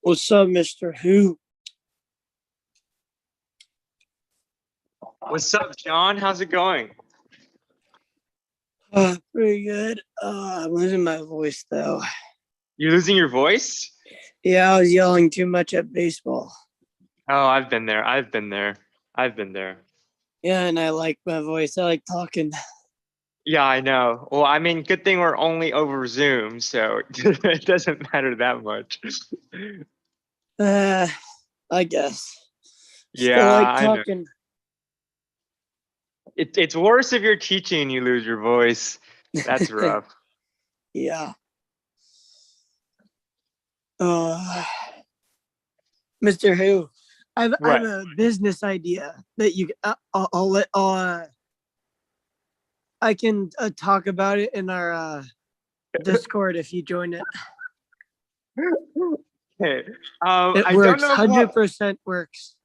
What's up, Mr. Who? What's up, John? How's it going? Pretty good. I'm losing my voice though. You losing your voice? Yeah, I was yelling too much at baseball. Oh, I've been there. I've been there. I've been there. Yeah, and I like my voice. I like talking. Yeah, I know. Well, I mean, good thing we're only over Zoom, so it doesn't matter that much. Uh, I guess. Yeah, Still like I know. talking. It's worse if you're teaching and you lose your voice. That's rough. Yeah. Uh, Mr. Who? I have What? a business idea that you. I'll let. I can talk about it in our Discord if you join it. Okay. It I don't works. know if 100% works.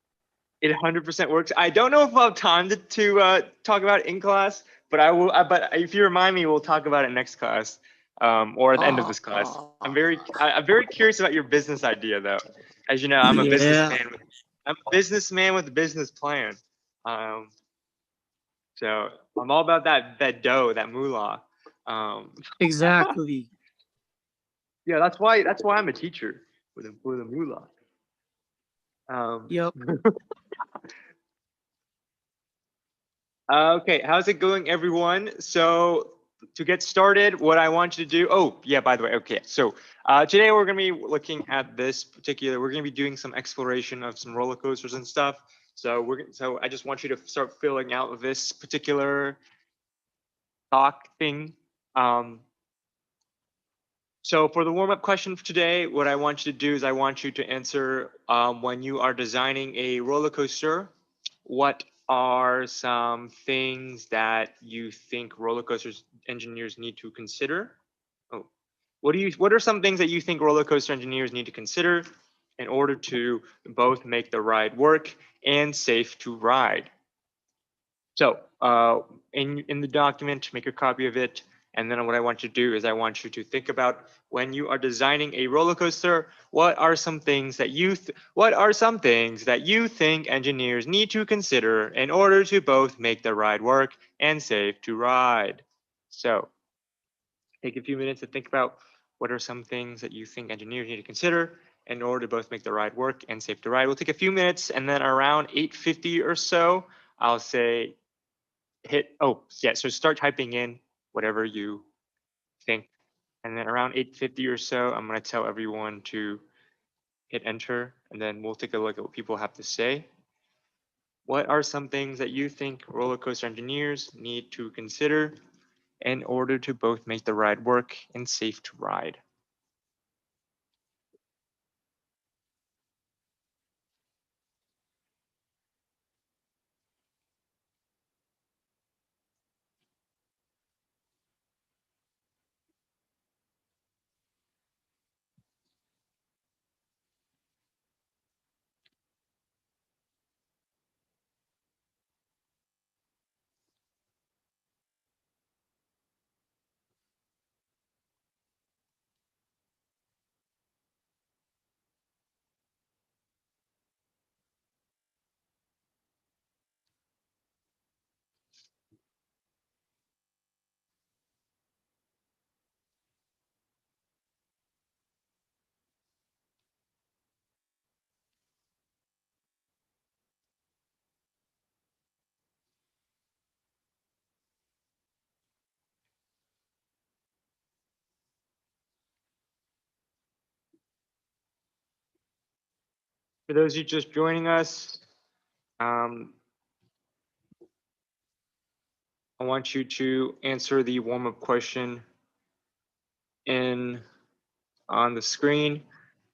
it 100% works. I don't know if I'll have time to talk about it in class, but I will. But if you remind me, we'll talk about it next class, or at the end of this class. I'm very curious about your business idea, though. As you know, I'm a Yeah. businessman. I'm a businessman with a business plan. Um, so I'm all about that dough, that moolah. Um, Exactly. yeah, that's why I'm a teacher with a moolah. Um, Yep. Okay, how's it going, everyone? So to get started, what I want you to do, oh, yeah, by the way, okay. So today we're gonna be looking at this particular, we're gonna be doing some exploration of some roller coasters and stuff. So I just want you to start filling out this particular talk thing. So for the warm-up question for today, what I want you to do is I want you to answer when you are designing a roller coaster, what are some things that you think roller coasters engineers need to consider? Oh, what are some things that you think roller coaster engineers need to consider in order to both make the ride work and safe to ride? So in the document, make a copy of it. And then what I want you to do is I want you to think about when you are designing a roller coaster, what are some things that you think engineers need to consider in order to both make the ride work and safe to ride? So take a few minutes to think about what are some things that you think engineers need to consider in order to both make the ride work and safe to ride. We'll take a few minutes, and then around 8:50 or so, I'll say so start typing in whatever you think, and then around 8:50 or so I'm going to tell everyone to hit enter, and then we'll take a look at what people have to say. What are some things that you think roller coaster engineers need to consider in order to both make the ride work and safe to ride? For those of you just joining us, um, I want you to answer the warm-up question in on the screen.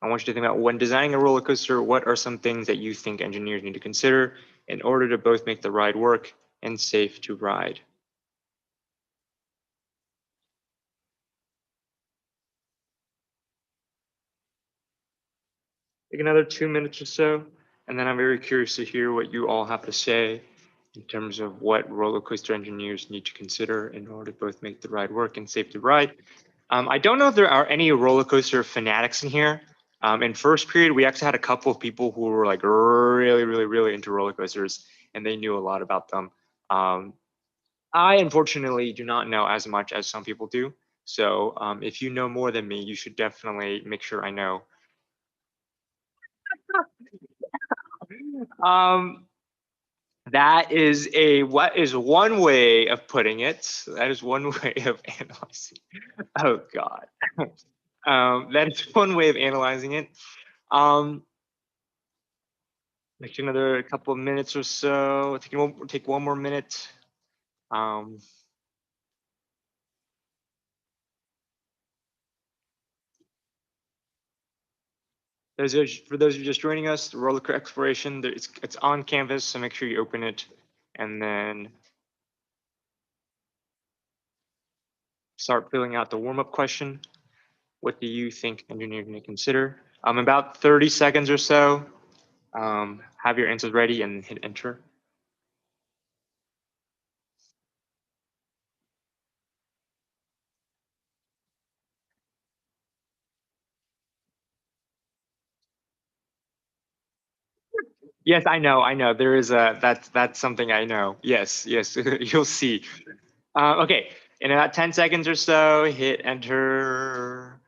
I want you to think about when designing a roller coaster, what are some things that you think engineers need to consider in order to both make the ride work and safe to ride? Take another 2 minutes or so, and then I'm very curious to hear what you all have to say in terms of what roller coaster engineers need to consider in order to both make the ride work and safe to ride. I don't know if there are any roller coaster fanatics in here. In first period, we actually had a couple of people who were like really into roller coasters, and they knew a lot about them. I unfortunately do not know as much as some people do. So if you know more than me, you should definitely make sure I know. Um, that is what is one way of putting it. That is one way of analyzing. Oh God. That is one way of analyzing it. Like another couple of minutes or so. Take one more minute. Um, for those of you just joining us, the roller exploration, it's on Canvas, so make sure you open it and then start filling out the warm-up question. What do you think engineers need to consider? About 30 seconds or so. Have your answers ready and hit enter. Yes, I know. There is that's something I know. Yes, you'll see. Okay, in about 10 seconds or so, hit enter.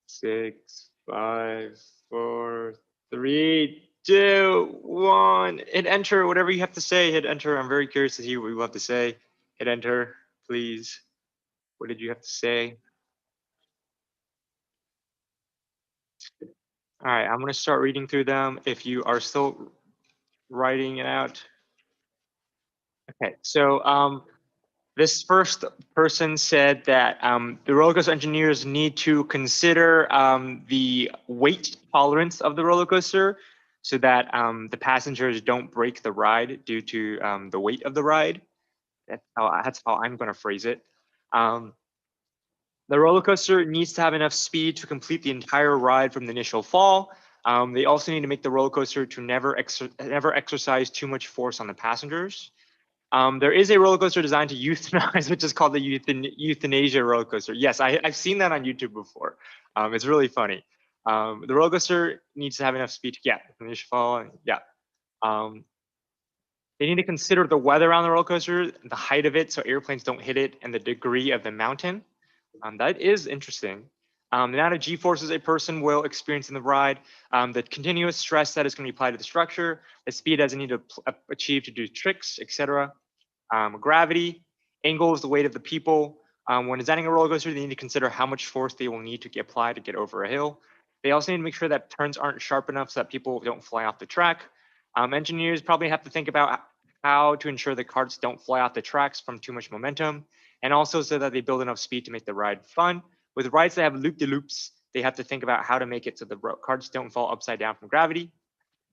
6, 5, 4, 3, 2, 1. Hit enter. Whatever you have to say, hit enter. I'm very curious to hear what you have to say. Hit enter, please. What did you have to say? All right, I'm gonna start reading through them. If you are still writing it out. Okay, so this first person said that the roller coaster engineers need to consider the weight tolerance of the roller coaster so that the passengers don't break the ride due to the weight of the ride. That's how I'm going to phrase it. Um, the roller coaster needs to have enough speed to complete the entire ride from the initial fall. They also need to make the roller coaster to never exercise too much force on the passengers. There is a roller coaster designed to euthanize, which is called the euthanasia roller coaster. Yes, I've seen that on YouTube before. It's really funny. The roller coaster needs to have enough speed to finish fall. Yeah. Um, they need to consider the weather on the roller coaster, the height of it, so airplanes don't hit it, and the degree of the mountain. That is interesting. The amount of G-forces a person will experience in the ride, the continuous stress that is going to be applied to the structure, the speed as it need to achieve to do tricks, etc. Gravity, angles, the weight of the people. When designing a roller coaster, they need to consider how much force they will need to apply to get over a hill. They also need to make sure that turns aren't sharp enough so that people don't fly off the track. Engineers probably have to think about how to ensure the carts don't fly off the tracks from too much momentum, and also so that they build enough speed to make the ride fun. With rides that have loop-de-loops, they have to think about how to make it so the carts don't fall upside down from gravity.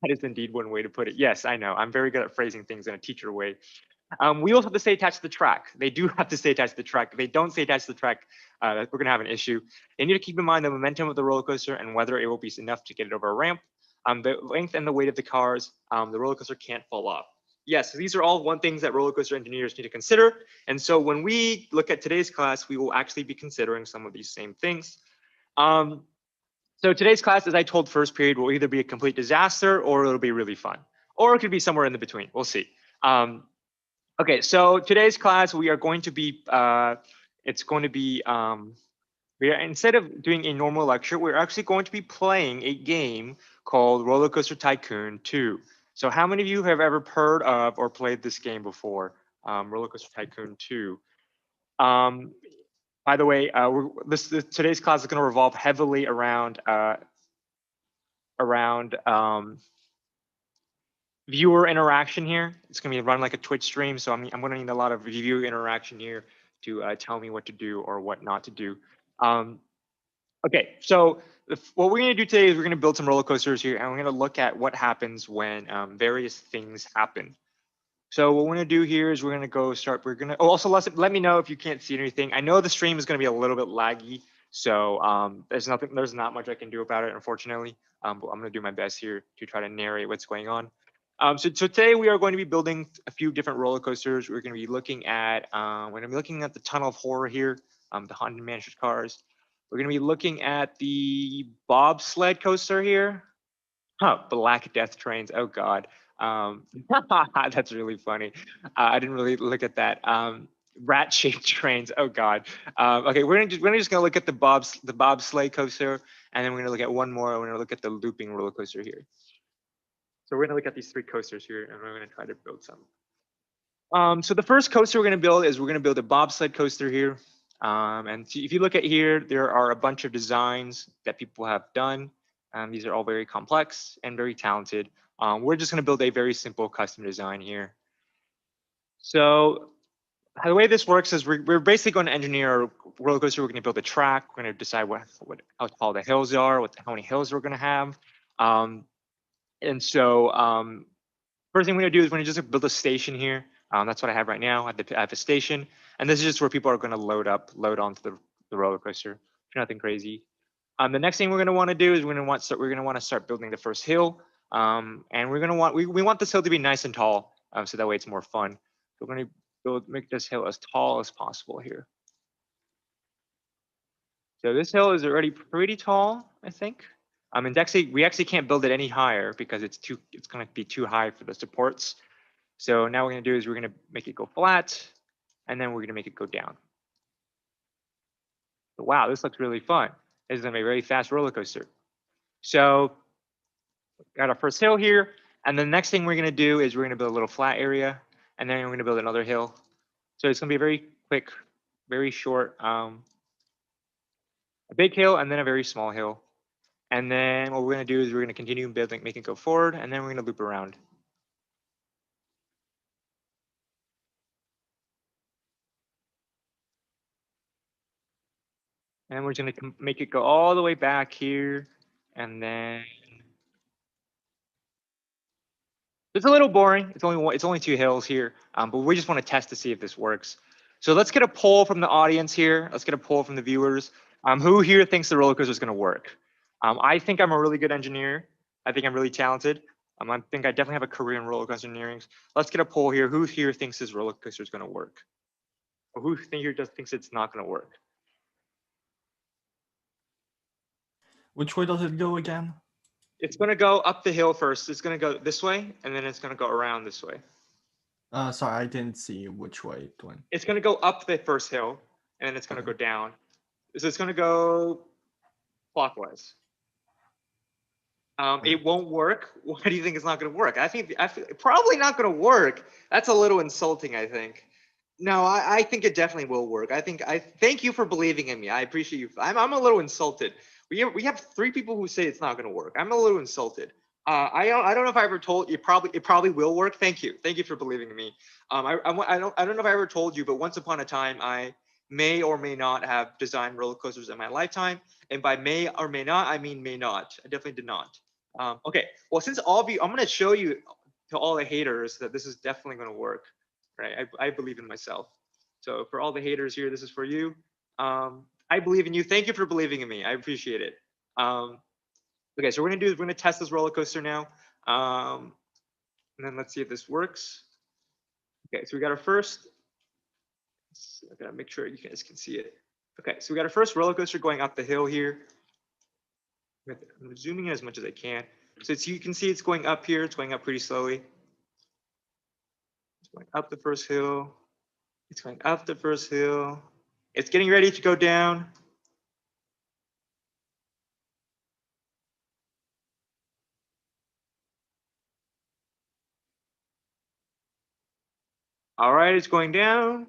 That is indeed one way to put it. Yes, I know. I'm very good at phrasing things in a teacher way. Wheels have to stay attached to the track. They do have to stay attached to the track. If they don't stay attached to the track, we're going to have an issue. They need to keep in mind the momentum of the roller coaster and whether it will be enough to get it over a ramp. The length and the weight of the cars, the roller coaster can't fall off. Yes, these are all one things that roller coaster engineers need to consider. And so when we look at today's class, we will actually be considering some of these same things. So today's class, as I told first period, will either be a complete disaster or it'll be really fun. Or it could be somewhere in the between. We'll see. Okay, so today's class, we are going to be, it's going to be, we are, instead of doing a normal lecture, we're actually going to be playing a game called Roller Coaster Tycoon 2. So how many of you have ever heard of or played this game before? Roller Coaster Tycoon 2. By the way, today's class is going to revolve heavily around viewer interaction here. It's going to be run like a Twitch stream, so I'm going to need a lot of viewer interaction here to tell me what to do or what not to do. Okay, so what we're going to do today is we're going to build some roller coasters here, and we're going to look at what happens when various things happen. So what we're going to do here is we're going to go start. We're going to also let me know if you can't see anything. I know the stream is going to be a little bit laggy, so there's not much I can do about it, unfortunately. But I'm going to do my best here to try to narrate what's going on. So today we are going to be building a few different roller coasters. We're going to be looking at the Tunnel of Horror here, the Haunted Mansion cars. We're gonna be looking at the bobsled coaster here. Huh, Black Death trains. Oh God. That's really funny. I didn't really look at that. Rat-shaped trains. Oh God. Okay, we're just gonna look at the bobsleigh coaster, and then we're gonna look at one more. We're gonna look at the looping roller coaster here. So we're gonna look at these 3 coasters here, and we're gonna try to build some. So the first coaster we're gonna build is we're gonna build a bobsled coaster here. And if you look at here, there are a bunch of designs that people have done. These are all very complex and very talented. We're just gonna build a very simple custom design here. So the way this works is we're basically going to engineer a roller coaster. We're going to build a track. We're going to decide how tall the hills are, how many hills we're going to have. And so first thing we're going to do is we're going to just build a station here. That's what I have right now. I have a station, and this is just where people are going to load onto the roller coaster. Nothing crazy. The next thing we're going to want to do is we're going to want to start building the first hill. And we're going to want we want this hill to be nice and tall, so that way it's more fun. So we're going to make this hill as tall as possible here. So this hill is already pretty tall, I think. And we actually can't build it any higher because it's going to be too high for the supports. So now what we're going to do is we're going to make it go flat, and then we're going to make it go down. So, wow, this looks really fun. This is going to be a very fast roller coaster. So got our first hill here, and the next thing we're going to do is we're going to build a little flat area, and then we're going to build another hill. So it's going to be a very quick, very short, a big hill and then a very small hill. And then what we're going to do is we're going to continue building, make it go forward, and then we're going to loop around. And we're going to make it go all the way back here, and then it's a little boring. It's only 2 hills here, but we just want to test to see if this works. So let's get a poll from the audience here. Let's get a poll from the viewers. Who here thinks the roller coaster is going to work? I think I'm a really good engineer. I think I'm really talented. I think I definitely have a career in roller coaster engineering. Let's get a poll here. Who here thinks this roller coaster is going to work? Or who here just thinks it's not going to work? Which way does it go again? It's going to go up the hill first. It's going to go this way, and then it's going to go around this way. Sorry, I didn't see which way it went. It's going to go up the first hill, and then it's going to go down. So it's going to go clockwise. It won't work. Why do you think it's not going to work? I think probably not going to work. That's a little insulting, I think. No, I think it definitely will work. I thank you for believing in me. I appreciate you. I'm a little insulted. We have 3 people who say it's not going to work. I'm a little insulted. I don't know if I ever told you. It probably will work. Thank you for believing in me. I don't know if I ever told you, but once upon a time I may or may not have designed roller coasters in my lifetime, and by may or may not I mean may not. I definitely did not. Okay, well, since all of you, I'm going to show you to all the haters that this is definitely going to work, right? I believe in myself. So for all the haters here, this is for you. I believe in you. Thank you for believing in me. I appreciate it. Okay, so we're going to test this roller coaster now. And then let's see if this works. Okay, so we got our first. I gotta make sure you guys can see it. Okay, so we got our first roller coaster going up the hill here. I'm zooming in as much as I can. So you can see it's going up here. It's going up pretty slowly. It's going up the first hill. It's going up the first hill. It's getting ready to go down. All right, it's going down.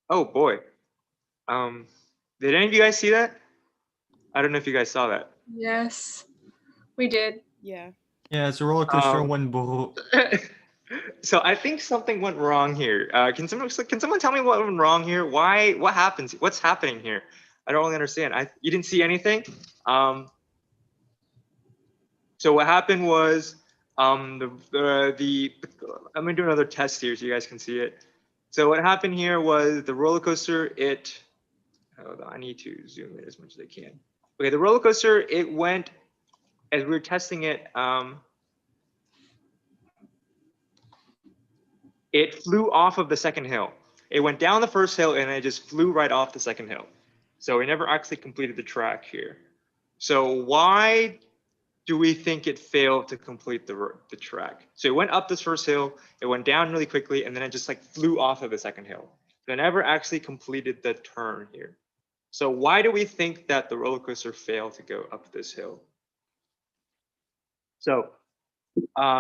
Oh boy. Did any of you guys see that? I don't know if you guys saw that. Yes, we did. Yeah. Yeah, it's a roller coaster went broke. So I think something went wrong here. Can someone tell me what went wrong here? What happens? What's happening here? I don't really understand. You didn't see anything? So what happened was I'm gonna do another test here so you guys can see it. So what happened here was the roller coaster, hold on, I need to zoom in as much as I can. Okay, the roller coaster, it went, as we were testing it, it flew off of the second hill. It went down the first hill and it just flew right off the second hill. So it never actually completed the track here. So why do we think it failed to complete the track? So it went up this first hill, it went down really quickly, and then it just like flew off of the second hill. So it never actually completed the turn here. So why do we think that the roller coaster failed to go up this hill? So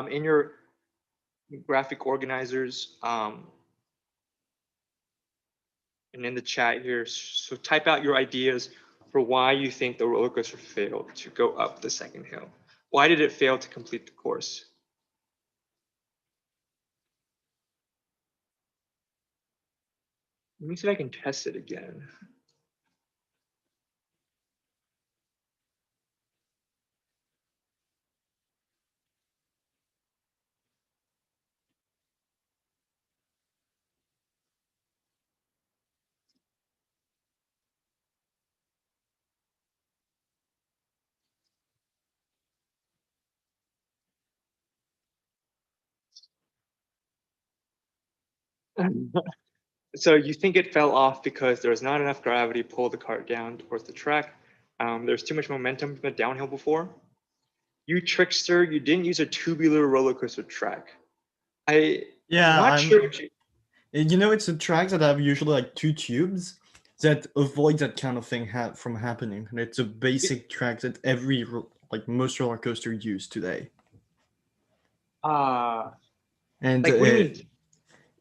in your graphic organizers, and in the chat here, so type out your ideas for why you think the roller coaster failed to go up the second hill. Why did it fail to complete the course? Let me see if I can test it again. So you think it fell off because there was not enough gravity to pull the cart down towards the track. There's too much momentum from the downhill before. You trickster, you didn't use a tubular roller coaster track. I'm not sure. You know, it's a track that have usually like 2 tubes that avoid that kind of thing from happening. And it's a basic track that most roller coaster use today. And Like, what do you mean?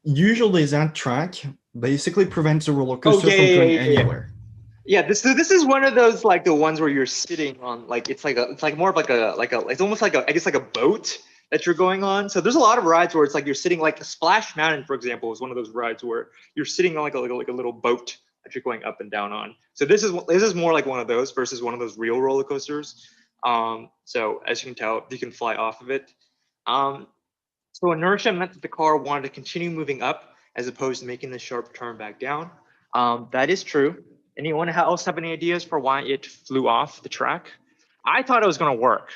usually that track basically prevents a roller coaster from going anywhere. Yeah, this is one of those like the ones where you're sitting on like it's more of like a it's almost like I guess like a boat that you're going on. So there's a lot of rides where it's like you're sitting like Splash Mountain, for example, is one of those rides where you're sitting on like a little boat that you're going up and down on. So this is more like one of those versus one of those real roller coasters. So as you can tell, you can fly off of it. So inertia meant that the car wanted to continue moving up as opposed to making the sharp turn back down. That is true. Anyone else have any ideas for why it flew off the track? I thought it was going to work.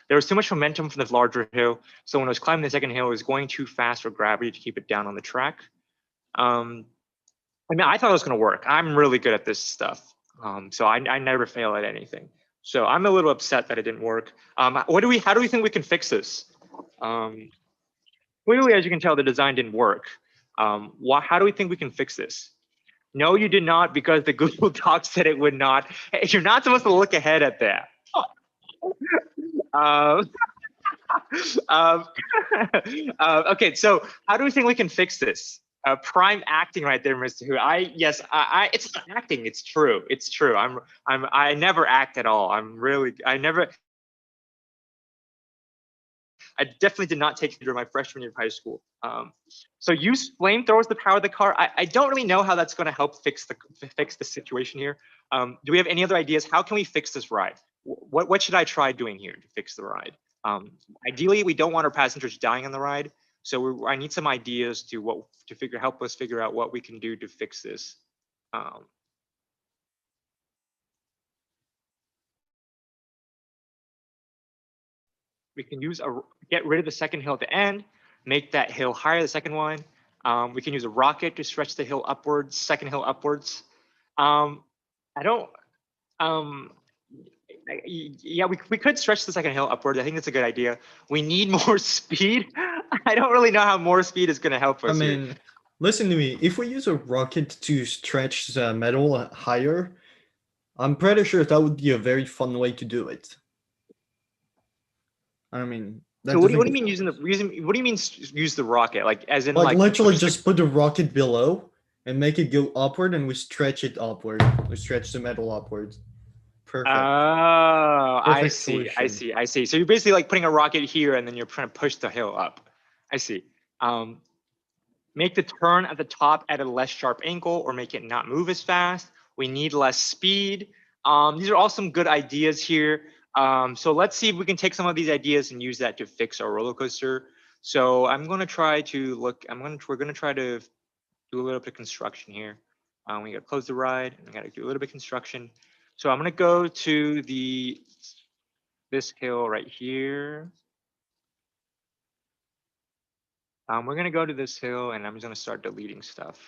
There was too much momentum from the larger hill. So when it was climbing the second hill, it was going too fast for gravity to keep it down on the track. I mean, I thought it was going to work. I'm really good at this stuff. So I never fail at anything. So I'm a little upset that it didn't work. How do we think we can fix this? Clearly, as you can tell, the design didn't work. How do we think we can fix this? No, you did not, because the Google Doc said it would not. Hey, you're not supposed to look ahead at that. Okay, so how do we think we can fix this? Prime acting right there, Mr. Hu. It's not acting. It's true. It's true. I never act at all. I definitely did not take it during my freshman year of high school. So use flamethrowers to power the car. I don't really know how that's going to help fix the situation here. Do we have any other ideas? How can we fix this ride? What should I try doing here to fix the ride? Ideally, we don't want our passengers dying on the ride. So I need some ideas to help us figure out what we can do to fix this. We can get rid of the second hill at the end, make that hill higher, the second one. We can use a rocket to stretch the hill upwards, second hill upwards. Yeah, we could stretch the second hill upwards. I think that's a good idea. We need more speed. I don't really know how more speed is going to help us. I mean, here. Listen to me. If we use a rocket to stretch the metal higher, I'm pretty sure that would be a very fun way to do it. I mean, so what do you mean use the rocket? Like as in like literally just put the rocket below and make it go upward, and we stretch it upward. We stretch the metal upwards. Perfect. Oh, Perfect I see. So you're basically like putting a rocket here, and then you're trying to push the hill up. I see. Make the turn at the top at a less sharp angle, or make it not move as fast. We need less speed. These are all some good ideas here. So let's see if we can take some of these ideas and use that to fix our roller coaster. So we're going to try to do a little bit of construction here. We got to close the ride, and we got to do a little bit of construction. So I'm going to go to this hill right here. We're gonna go to this hill and I'm just gonna start deleting stuff.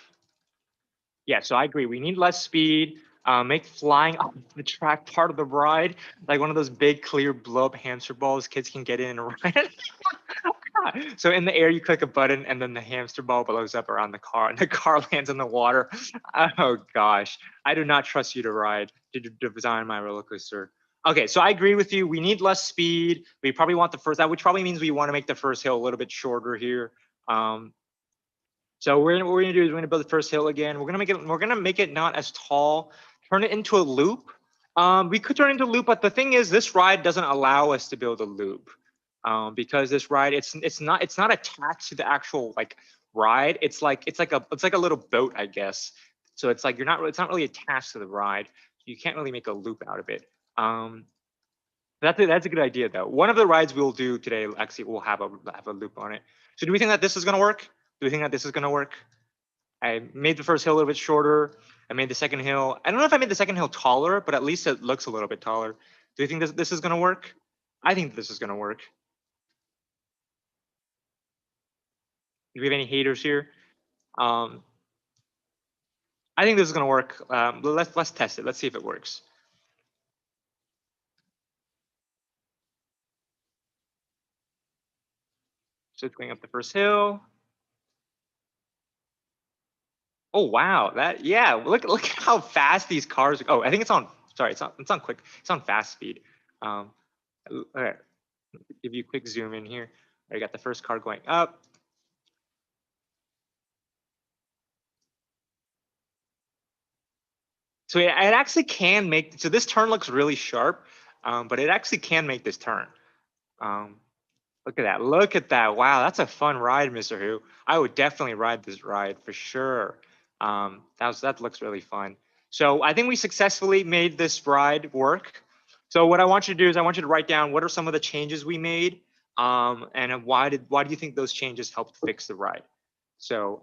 Yeah, so I agree. We need less speed. Make flying off the track part of the ride, like one of those big clear blow up hamster balls kids can get in and ride. So in the air, you click a button and then the hamster ball blows up around the car and the car lands in the water. Oh gosh, I do not trust you to ride, to design my roller coaster. Okay, so I agree with you. We need less speed. We probably want the first, that which probably means we want to make the first hill a little bit shorter here. So what we're gonna do is we're gonna build the first hill again. We're gonna make it not as tall, turn it into a loop. We could turn it into a loop, but the thing is this ride doesn't allow us to build a loop. Because this ride it's not attached to the actual like ride. It's like a little boat, I guess. So it's like it's not really attached to the ride. You can't really make a loop out of it. That's a good idea though. One of the rides we'll do today actually will have a loop on it. So do we think that this is gonna work? Do we think that this is gonna work? I made the first hill a little bit shorter. I made the second hill. I don't know if I made the second hill taller, but at least it looks a little bit taller. Do you think this is gonna work? I think this is gonna work. Do we have any haters here? I think this is gonna work. Let's test it. Let's see if it works. So it's going up the first hill. Oh wow, yeah. Look at how fast these cars. Oh, I think it's on. Sorry, it's on quick. It's on fast speed. All right, give you a quick zoom in here. I got the first car going up. So it actually can make. So this turn looks really sharp, but it actually can make this turn. Look at that. Look at that. Wow, that's a fun ride, Mr. Who. I would definitely ride this ride for sure. That looks really fun. So I think we successfully made this ride work. So what I want you to do is I want you to write down what are some of the changes we made, and why do you think those changes helped fix the ride? So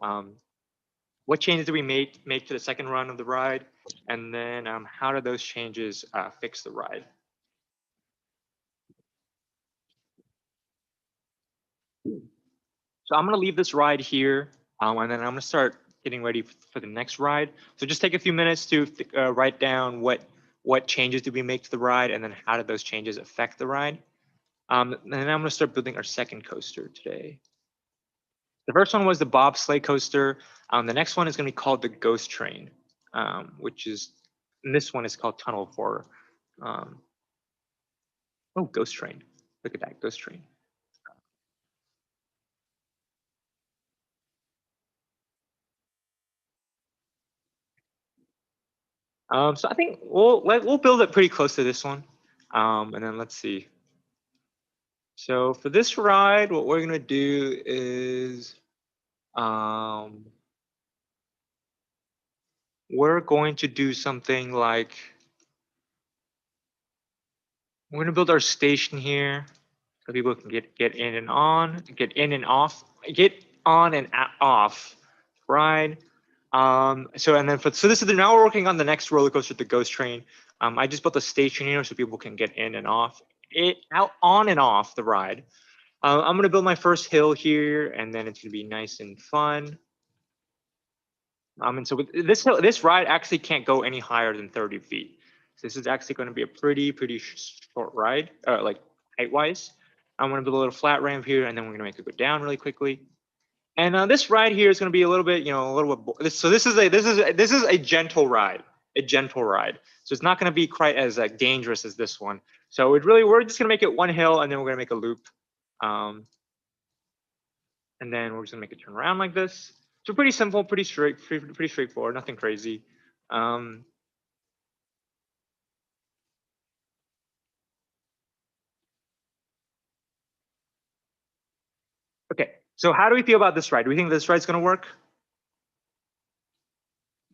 what changes did we make to the second run of the ride, and then how did those changes fix the ride? So I'm gonna leave this ride here, and then I'm gonna start getting ready for the next ride. So just take a few minutes to write down what changes did we make to the ride, and then how did those changes affect the ride. And then I'm gonna start building our second coaster today. The first one was the bobsleigh coaster. The next one is gonna be called the Ghost Train, and this one is called Tunnel of Horror. Oh, Ghost Train. Look at that, Ghost Train. So I think we'll build it pretty close to this one, and then let's see. So for this ride, what we're gonna do is we're going to do something like we're gonna build our station here so people can get in and on, get in and off, get on and off ride. So this is now we're working on the next roller coaster, the Ghost Train. I just built a station here so people can get in and off on and off the ride. I'm gonna build my first hill here, and then it's gonna be nice and fun. And so with this ride actually can't go any higher than 30 feet. So this is actually going to be a pretty short ride, like height-wise. I'm going to build a little flat ramp here, and then we're going to make it go down really quickly. And this ride here is going to be a little bit, So this is a gentle ride, So it's not going to be quite as dangerous as this one. So we're just going to make it one hill, and then we're going to make a loop, and then we're just going to make it turn around like this. So pretty simple, pretty straightforward, nothing crazy. Okay, so how do we feel about this ride? Do we think this ride's gonna work?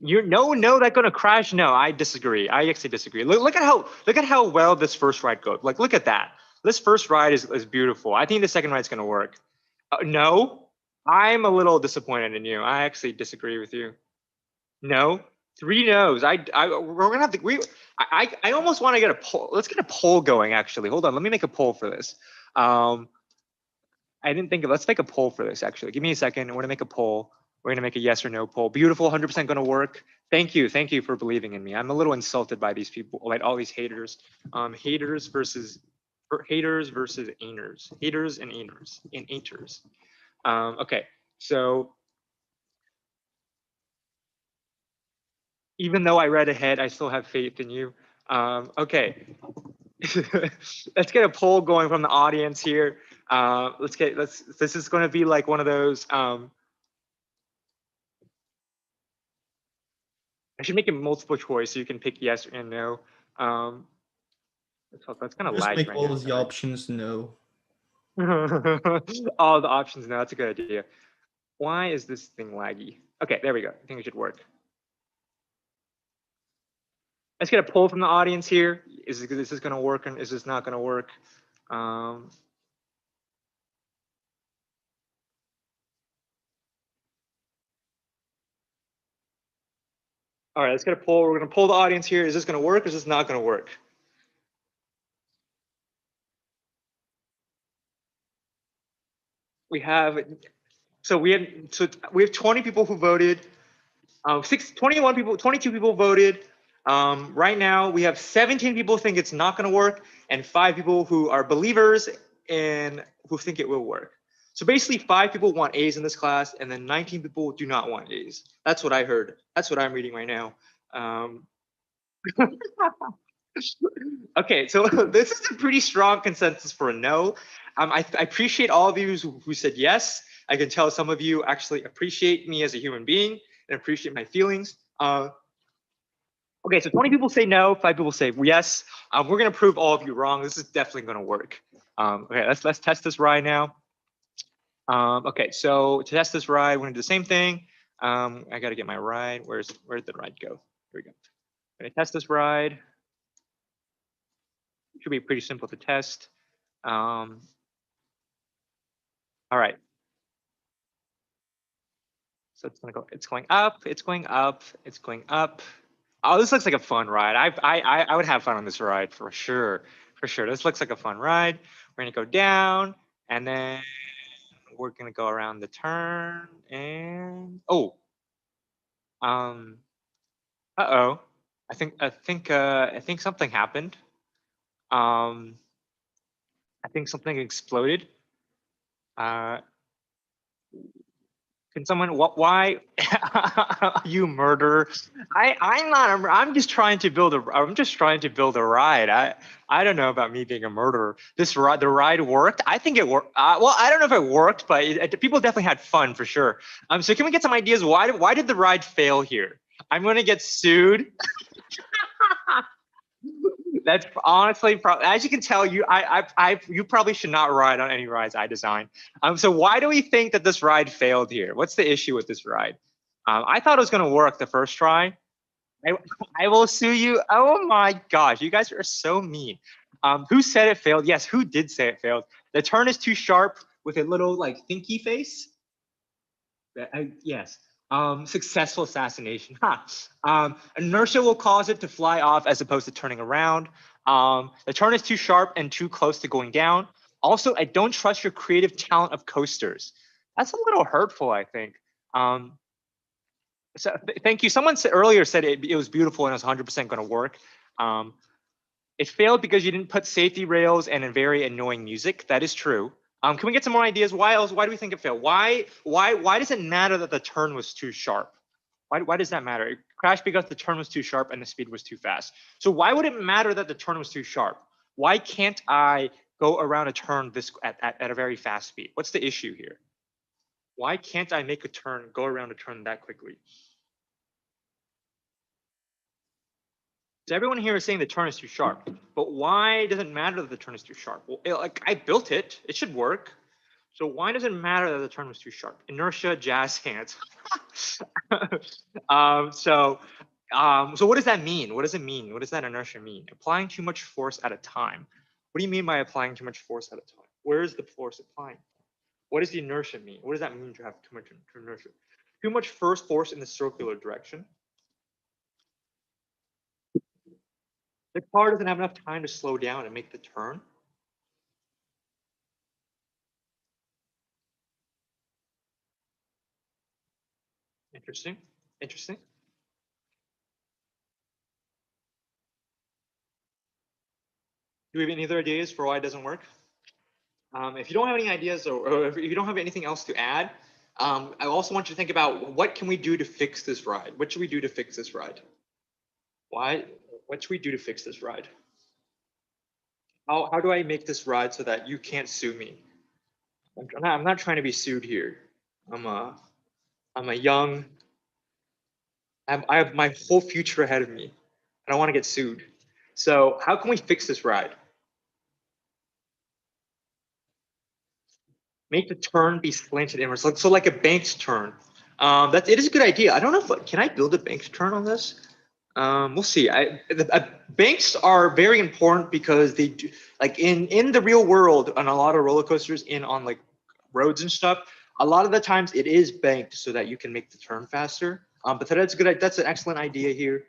No, that's gonna crash. No, I disagree. I actually disagree. Look at how well this first ride goes. Like, look at that. This first ride is beautiful. I think the second ride's gonna work. No, I'm a little disappointed in you. I actually disagree with you. No, 3 no's. We're gonna have to. I almost want to get a poll. Let's get a poll going. Actually, hold on. Let me make a poll for this. I didn't think of, let's make a poll for this actually. Give me a second. I want to make a poll. We're going to make a yes or no poll. Beautiful, 100% going to work. Thank you. Thank you for believing in me. I'm a little insulted by these people, like all these haters. Haters versus ainers. Haters and ainers. Okay, so even though I read ahead, I still have faith in you. Okay, let's get a poll going from the audience here. This is going to be like one of those. I should make it multiple choice so you can pick yes and no. That's kind of Just laggy make right all now. of the options no. All the options. No, that's a good idea. Why is this thing laggy? Okay, there we go. I think it should work. Let's get a poll from the audience here. Is this going to work and is this not going to work? All right, let's get a poll. We're going to poll the audience here. Is this going to work or is this not going to work? We have 20 people who voted. 22 people voted. Right now, we have 17 people think it's not going to work, and 5 people who are believers and who think it will work. So basically, 5 people want A's in this class, and then 19 people do not want A's. That's what I heard. That's what I'm reading right now. Okay, so this is a pretty strong consensus for a no. I appreciate all of you who said yes. I can tell some of you actually appreciate me as a human being and appreciate my feelings. Okay, so 20 people say no, 5 people say yes. We're gonna prove all of you wrong. This is definitely gonna work. Okay, let's test this ride now. Okay, so to test this ride, we're gonna do the same thing. I gotta get my ride. Where'd the ride go? Here we go. I'm gonna test this ride. Should be pretty simple to test. All right. So it's gonna go. It's going up. It's going up. It's going up. Oh, this looks like a fun ride. I would have fun on this ride for sure. For sure. This looks like a fun ride. We're gonna go down, and then we're gonna go around the turn, and oh, uh-oh. I think something happened. I think something exploded. Can someone, why, you murderer? I'm just trying to build a ride. I don't know about me being a murderer. The ride worked. I think it worked. Well, I don't know if it worked, but people definitely had fun for sure. So can we get some ideas? Why did the ride fail here? I'm going to get sued. That's honestly, as you can tell, you probably should not ride on any rides I design. So why do we think that this ride failed here? What's the issue with this ride? I thought it was going to work the first try. I will sue you. Oh my gosh, you guys are so mean. Who said it failed? Yes, who did say it failed? The turn is too sharp with a little like thinky face. Yes. Successful assassination. Inertia will cause it to fly off as opposed to turning around. The turn is too sharp and too close to going down. Also, I don't trust your creative talent of coasters. That's a little hurtful, I think. So thank you. Someone earlier said it was beautiful and it was 100% going to work. It failed because you didn't put safety rails and a very annoying music. That is true. Can we get some more ideas? Why else? Why do we think it failed? Why does it matter that the turn was too sharp? Why does that matter? It crashed because the turn was too sharp and the speed was too fast. So why would it matter that the turn was too sharp? Why can't I go around a turn at a very fast speed? What's the issue here? Why can't I make a turn, go around a turn that quickly? So everyone here is saying the turn is too sharp, but why does it matter that the turn is too sharp? Well, like I built it, it should work. So why does it matter that the turn was too sharp? Inertia, jazz hands. So what does that mean? What does it mean? What does that inertia mean? Applying too much force at a time. What do you mean by applying too much force at a time? Where is the force applying? What does the inertia mean? What does that mean to have too much inertia? Too much first force in the circular direction. The car doesn't have enough time to slow down and make the turn. Interesting. Interesting. Do we have any other ideas for why it doesn't work? If you don't have any ideas or if you don't have anything else to add, I also want you to think about what can we do to fix this ride? What should we do to fix this ride? Why? What should we do to fix this ride? How do I make this ride so that you can't sue me? I'm not trying to be sued here. I'm a young. I have my whole future ahead of me. I don't want to get sued. So how can we fix this ride? Make the turn be slanted inwards, so like a banked turn. It is a good idea. I don't know if can I build a banked turn on this. We'll see. Banks are very important because they do, like in the real world on a lot of roller coasters on like roads and stuff. A lot of the times it is banked so that you can make the turn faster. But that's good. That's an excellent idea here.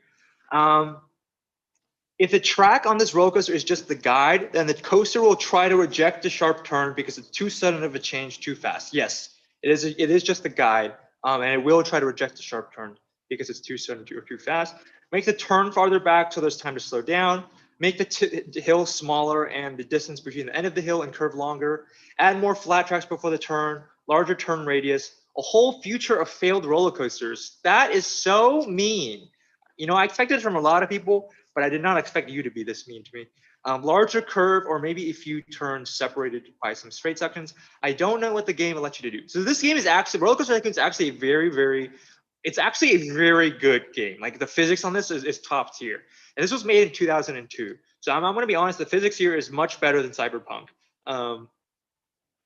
If the track on this roller coaster is just the guide, then the coaster will try to reject the sharp turn because it's too sudden of a change too fast. Yes, it is just the guide, and it will try to reject the sharp turn because it's too sudden or too fast. Make the turn farther back so there's time to slow down. Make the hill smaller and the distance between the end of the hill and curve longer. Add more flat tracks before the turn, larger turn radius. A whole future of failed roller coasters. That is so mean. You know, I expected it from a lot of people, but I did not expect you to be this mean to me. Larger curve, or maybe a few turns separated by some straight sections. I don't know what the game will let you to do. So this game is actually, Roller Coaster Tycoon is actually it's actually a very good game. Like the physics on this is top tier. And this was made in 2002. So I'm going to be honest, the physics here is much better than Cyberpunk.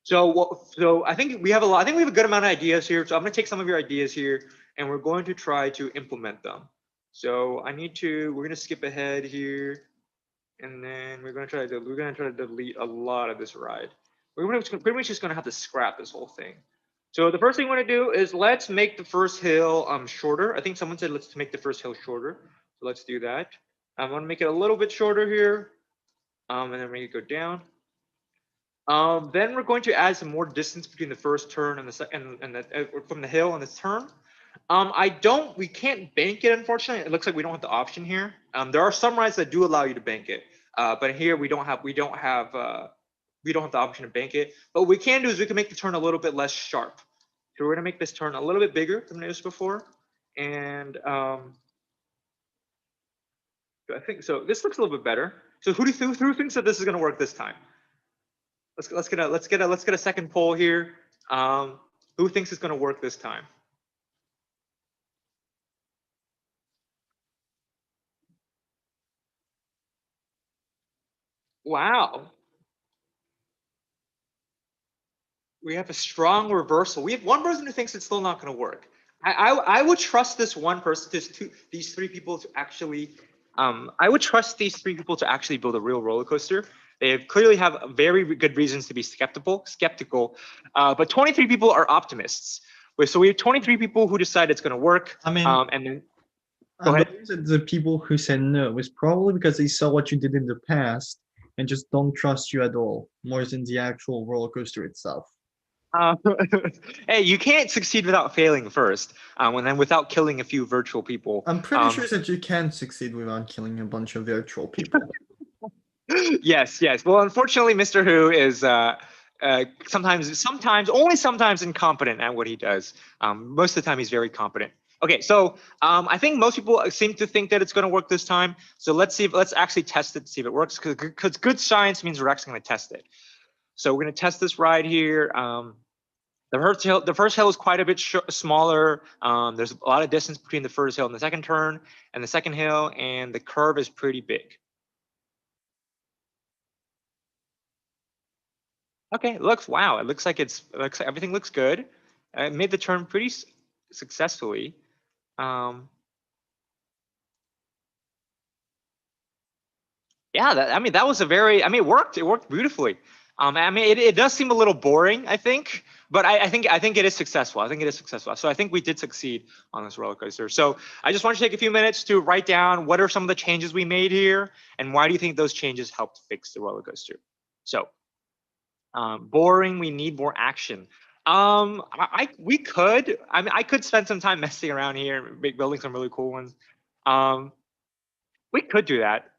So I think we have a good amount of ideas here. So I'm going to take some of your ideas here and we're going to try to implement them. So we're going to skip ahead here, and then we're going to try to delete a lot of this ride. We're pretty much just going to have to scrap this whole thing. So the first thing we want to do is let's make the first hill shorter. I think someone said let's make the first hill shorter. So let's do that. I'm going to make it a little bit shorter here, and then make it go down. Then we're going to add some more distance between the first turn and the second, from the hill and the turn. We can't bank it, unfortunately. It looks like we don't have the option here. There are some rides that do allow you to bank it, but here we don't have the option to bank it. But what we can do is we can make the turn a little bit less sharp. So we're gonna make this turn a little bit bigger than it was before, and I think so. This looks a little bit better. So who thinks that this is gonna work this time? Let's get a second poll here. Who thinks it's gonna work this time? Wow. We have a strong reversal. We have one person who thinks it's still not going to work. I would trust this one person, these three people to actually, I would trust these three people to actually build a real roller coaster. They clearly have very good reasons to be skeptical, but 23 people are optimists. So we have 23 people who decide it's going to work. I mean, and then I believe that the people who said no is probably because they saw what you did in the past and just don't trust you at all, more than the actual roller coaster itself. Hey, you can't succeed without failing first, and then without killing a few virtual people. I'm pretty sure that you can succeed without killing a bunch of virtual people. Yes. Well, unfortunately, Mr. Who is sometimes incompetent at what he does. Most of the time, he's very competent. Okay, so I think most people seem to think that it's going to work this time. So let's actually test it to see if it works, because good science means we're actually going to test it. So we're going to test this ride here. The first hill is quite a bit smaller. There's a lot of distance between the first hill and the second turn and the second hill, and the curve is pretty big. Okay, it looks like everything looks good. It made the turn pretty successfully. Yeah, that was it worked beautifully. It does seem a little boring, I think, but I think it is successful. So I think we did succeed on this roller coaster. So I just want to take a few minutes to write down what are some of the changes we made here, and why do you think those changes helped fix the roller coaster? So boring, we need more action. We could. I mean, I could spend some time messing around here, building some really cool ones. We could do that.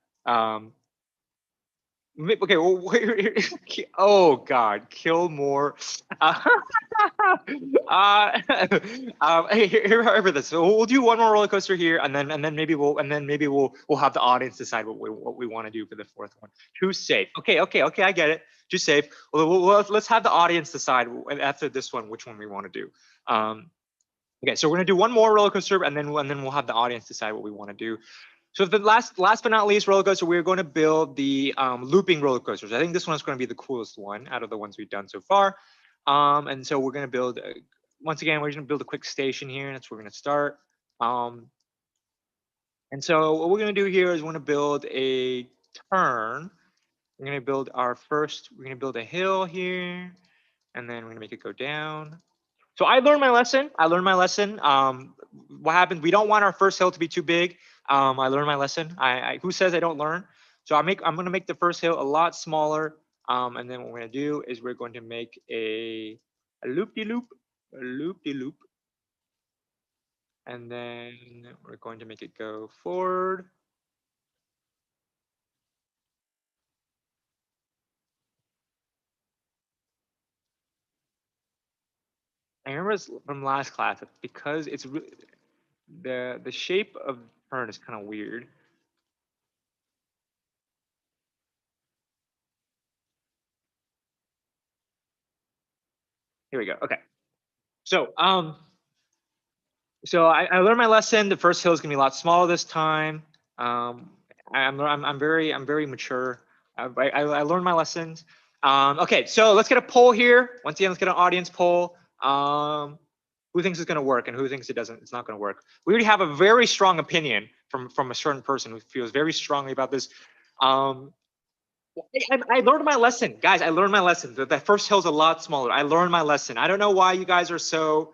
Okay. Well, oh God, kill more. Here, this. So we'll do one more roller coaster here, and then maybe we'll have the audience decide what we want to do for the fourth one. Too safe. Okay. I get it. Too safe. Well, let's have the audience decide after this one which one we want to do. Okay, so we're gonna do one more roller coaster, and then we'll have the audience decide what we want to do. So the last but not least roller coaster, we're going to build the looping roller coasters. I think this one is going to be the coolest one out of the ones we've done so far. And so we're going to build, once again, we're going to build a quick station here. That's where we're going to start. And so what we're going to do here is we're going to build a turn. We're going to build we're going to build a hill here, and then we're going to make it go down. So I learned my lesson. What happened? We don't want our first hill to be too big. I learned my lesson. Who says I don't learn? So I'm going to make the first hill a lot smaller. And then what we're going to do is we're going to make a loop-de-loop. And then we're going to make it go forward. I remember from last class, because it's really, the shape of the turn is kind of weird. Here we go. Okay. So I learned my lesson. The first hill is gonna be a lot smaller this time. I'm very mature. I learned my lessons. Okay, so let's get a poll here. Once again, let's get an audience poll. Who thinks it's gonna work and who thinks it's not gonna work? We already have a very strong opinion from a certain person who feels very strongly about this. I learned my lesson, guys. I learned my lesson. The first hill's a lot smaller. I learned my lesson. I don't know why you guys are so.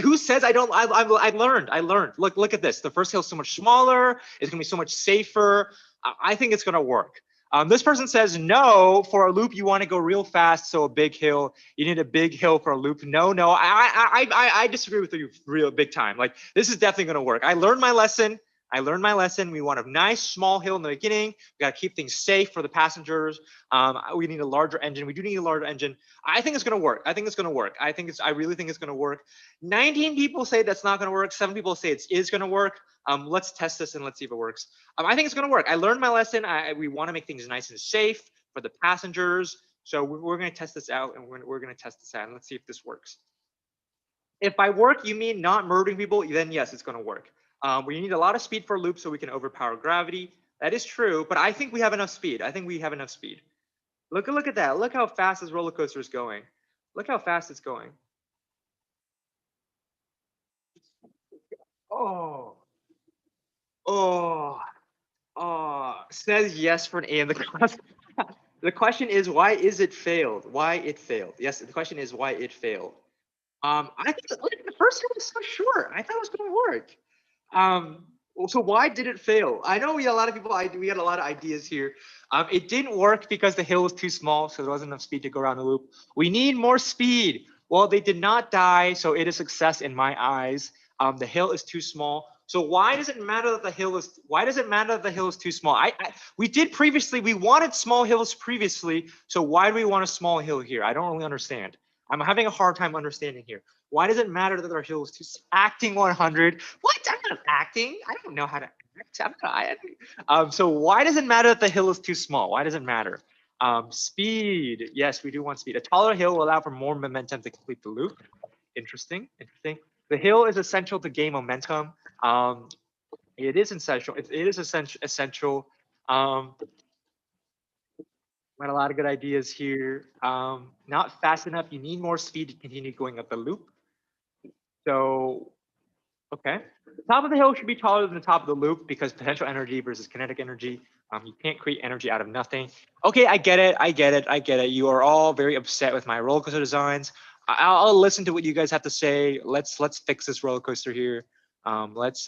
Who says I don't? I learned. Look at this. The first hill's so much smaller. It's gonna be so much safer. I think it's gonna work. This person says no. For a loop, you want to go real fast, so a big hill. You need a big hill for a loop. No. I disagree with you real big time. Like, this is definitely gonna work. I learned my lesson. We want a nice small hill in the beginning. We got to keep things safe for the passengers. We need a larger engine. We do need a larger engine. I think it's going to work. I really think it's going to work. 19 people say that's not going to work. 7 people say it is going to work. Let's test this and let's see if it works. I think it's going to work. I learned my lesson. We want to make things nice and safe for the passengers. So we're going to test this out, and we're going to test this out, and let's see if this works. If by work you mean not murdering people, then yes, it's going to work. We need a lot of speed for a loop so we can overpower gravity. That is true, but I think we have enough speed. Look at that. Look how fast this roller coaster is going. Look how fast it's going. Oh. Says yes for an A in the class. The question is, why is it failed? Why it failed? Yes, the question is why it failed. I think the first one was so short. I thought it was going to work. So why did it fail? I know we had a lot of people. We had a lot of ideas here. It didn't work because the hill was too small, so there wasn't enough speed to go around the loop. We need more speed. Well, they did not die, so it is success in my eyes. The hill is too small. So why does it matter that the hill is? Why does it matter that the hill is too small? We did previously. We wanted small hills previously. So why do we want a small hill here? I don't really understand. I'm having a hard time understanding here. Why does it matter that our hill is too acting 100? What? I'm not acting. I don't know how to act. So why does it matter that the hill is too small? Why does it matter? Speed. Yes, we do want speed. A taller hill will allow for more momentum to complete the loop. Interesting. The hill is essential to gain momentum. It is essential. It is essential. Got a lot of good ideas here. Not fast enough. You need more speed to continue going up the loop. So, okay. The top of the hill should be taller than the top of the loop because potential energy versus kinetic energy. You can't create energy out of nothing. Okay, I get it. You are all very upset with my roller coaster designs. I'll listen to what you guys have to say. Let's fix this roller coaster here. Let's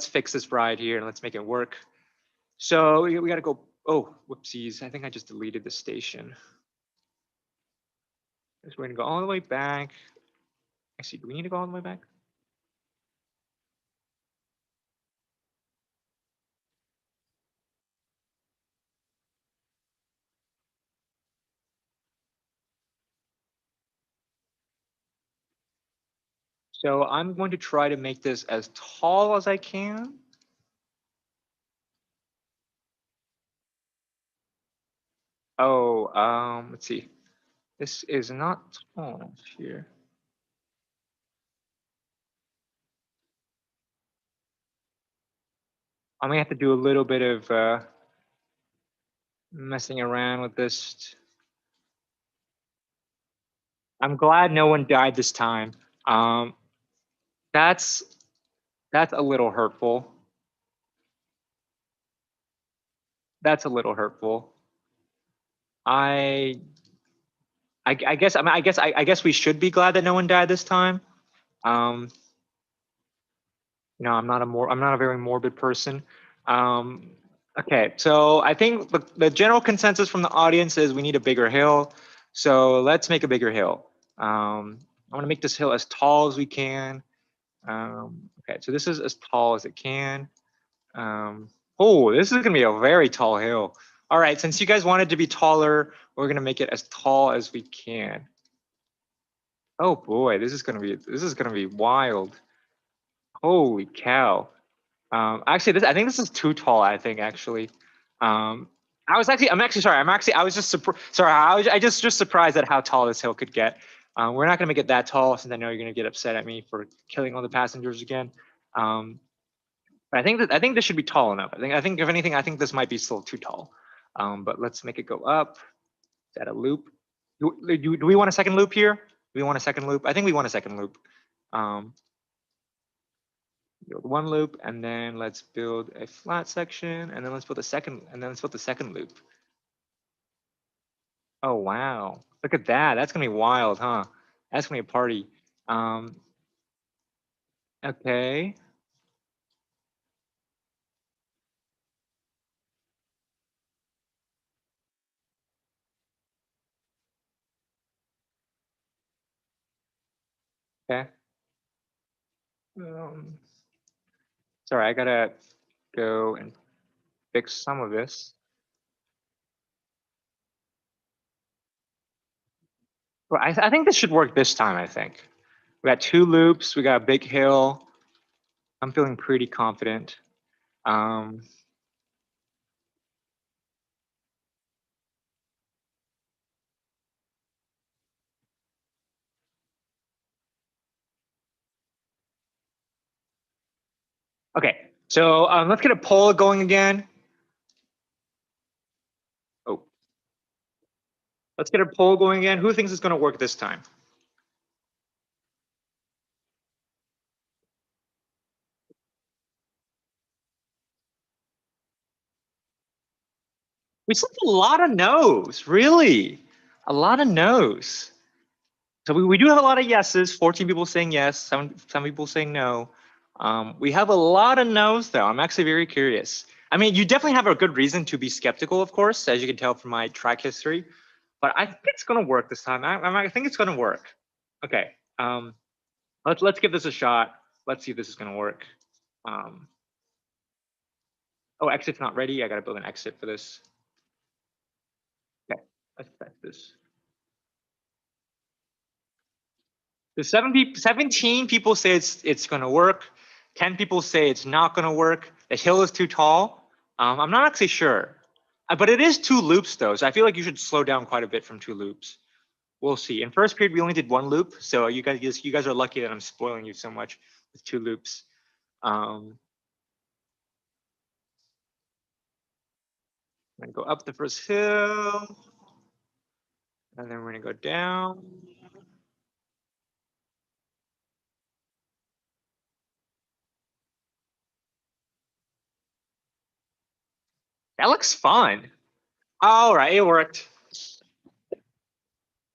fix this ride here and let's make it work. So we got to go. Oh, whoopsies. I think I just deleted the station. Just we're gonna go all the way back. Actually, do we need to go all the way back? So I'm going to try to make this as tall as I can. Oh, let's see. This is not tall here. I may have to do a little bit of messing around with this. I'm glad no one died this time. That's a little hurtful. That's a little hurtful. I guess I guess we should be glad that no one died this time. You know, I'm not a very morbid person. Okay, so I think the general consensus from the audience is we need a bigger hill. So let's make a bigger hill. I want to make this hill as tall as we can. Okay, so this is as tall as it can. Oh, this is gonna be a very tall hill. All right, since you guys wanted to be taller, we're gonna make it as tall as we can. Oh boy, this is gonna be wild. Holy cow. Actually, I think this is too tall. I think actually. I'm actually sorry. I was just sorry. I just surprised at how tall this hill could get. We're not gonna make it that tall since I know you're gonna get upset at me for killing all the passengers again. But I think this should be tall enough. I think if anything, I think this might be still too tall. But let's make it go up. Is that a loop? Do we want a second loop here? Do we want a second loop? I think we want a second loop. Build one loop, and then let's build a flat section, and then let's build a second, and then let's build the second loop. Oh wow, look at that. That's gonna be wild, huh? That's gonna be a party. Okay. Okay. Sorry, I gotta go and fix some of this. Well, I think this should work this time, I think. We got two loops, we got a big hill. I'm feeling pretty confident. Okay, so let's get a poll going again. Oh, let's get a poll going again. Who thinks it's gonna work this time? We slipped a lot of no's, really. A lot of no's. So we do have a lot of yeses, 14 people saying yes, some people saying no. We have a lot of no's though. I'm actually very curious. I mean, you definitely have a good reason to be skeptical, of course, as you can tell from my track history, but I think it's gonna work this time. I think it's gonna work. Okay, let's give this a shot. Let's see if this is gonna work. Oh, exit's not ready. I gotta build an exit for this. Okay, let's test this. The 17 people say it's gonna work. 10 people say it's not gonna work. The hill is too tall. I'm not actually sure, but it is two loops though, so I feel like you should slow down quite a bit from two loops. We'll see. In first period, we only did one loop, so you guys are lucky that I'm spoiling you so much with two loops. I'm gonna go up the first hill, and then we're gonna go down. That looks fun. All right, it worked.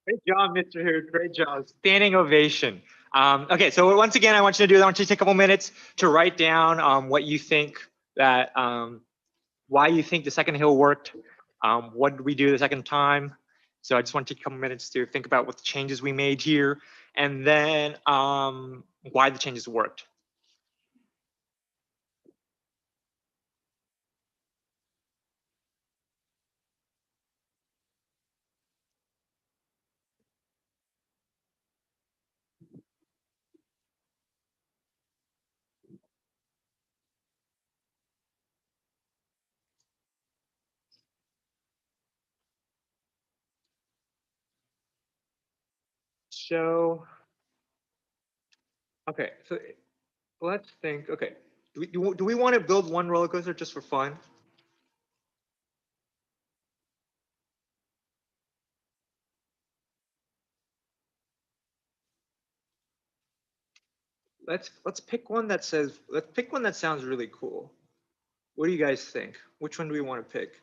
Great job, Mr. Hood. Great job. Standing ovation. Okay, so once again, I want you to take a couple minutes to write down what you think that, why you think the second hill worked. What did we do the second time? So I just want to take a couple minutes to think about what the changes we made here, and then why the changes worked. So, okay, so let's think. Okay, do we want to build one roller coaster just for fun? Let's pick one that says, let's pick one that sounds really cool. What do you guys think? Which one do we want to pick?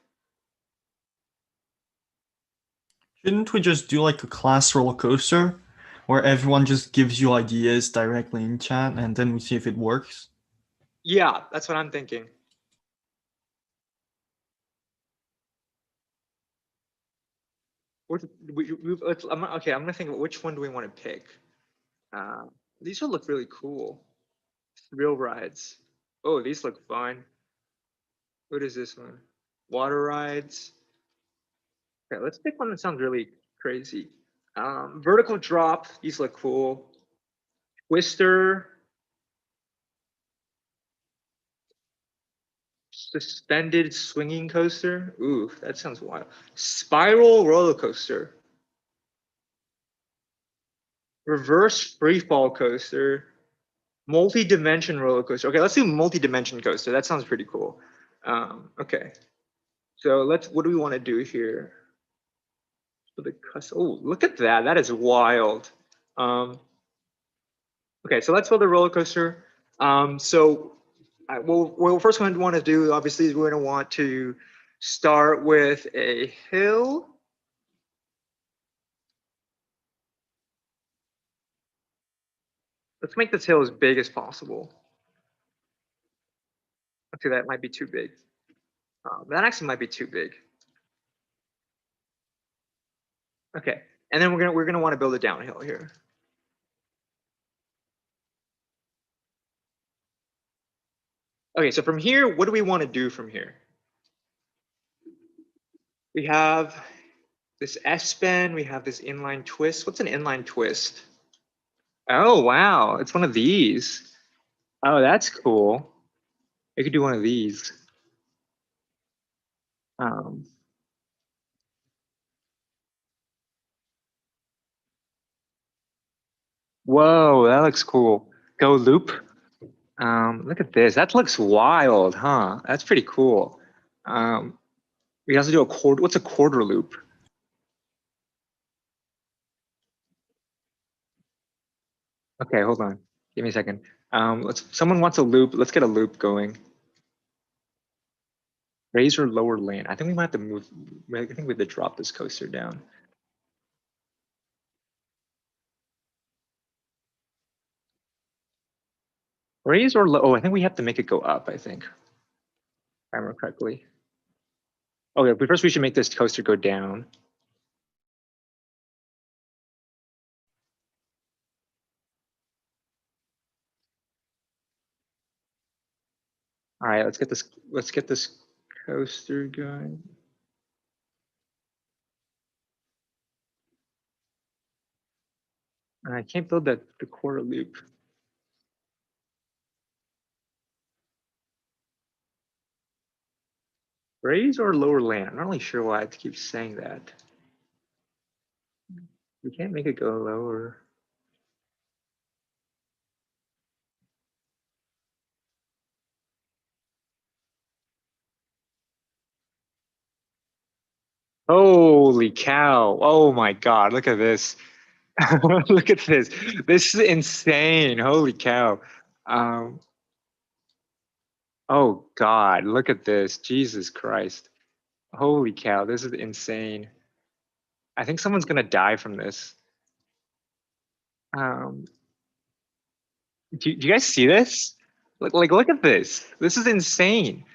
Shouldn't we just do like a class roller coaster where everyone just gives you ideas directly in chat and then we see if it works? Yeah, that's what I'm thinking. Okay, I'm gonna think of which one do we want to pick. These will look really cool. Thrill rides. Oh, these look fun. What is this one? Water rides. Okay, let's pick one that sounds really crazy. Vertical drop. These look cool. Twister. Suspended swinging coaster. Ooh, that sounds wild. Spiral roller coaster. Reverse free fall coaster. Multi-dimension roller coaster. Okay, let's do multi-dimension coaster. That sounds pretty cool. Okay. So what do we want to do here? For the oh, look at that. That is wild. Okay, so let's build a roller coaster. Well, first one we want to do, obviously, is we're going to want to start with a hill. Let's make this hill as big as possible. Okay, that might be too big. That actually might be too big. Okay, and then we're gonna want to build a downhill here. Okay, so from here, what do we want to do from here? We have this S-bend, we have this inline twist. What's an inline twist? Oh, wow, it's one of these. Oh, that's cool. I could do one of these. Whoa, that looks cool. Go loop. Look at this. That looks wild, huh? That's pretty cool. We also do a quarter. What's a quarter loop? Okay, hold on. Give me a second. Someone wants a loop. Let's get a loop going. Raise or lower land. I think we might have to move. I think we have to drop this coaster down. Raise or low? Oh, I think we have to make it go up, I think. If I remember correctly. Okay, but first we should make this coaster go down. All right, let's get this coaster going. I can't build the quarter loop. Raise or lower land? I'm not really sure why I keep saying that. We can't make it go lower. Holy cow. Oh my God, look at this. Look at this. This is insane. Holy cow. Oh God, look at this. Jesus Christ. Holy cow, this is insane. I think someone's gonna die from this. Do you guys see this? Look at this. This is insane.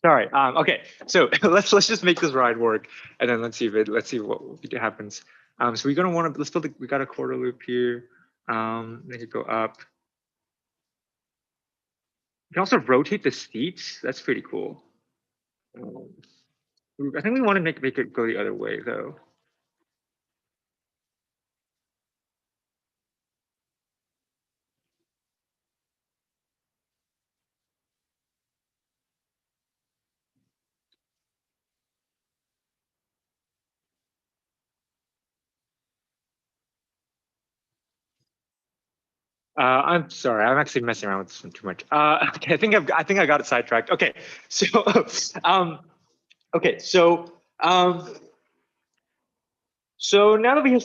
Sorry. Okay. So let's just make this ride work, and then let's see what happens. So we're gonna want to let's build. We got a quarter loop here. Make it go up. You can also rotate the seats. That's pretty cool. I think we want to make it go the other way though. I'm sorry. I'm actually messing around with this one too much. Okay, I think I got it sidetracked. Okay, so okay, so now that we have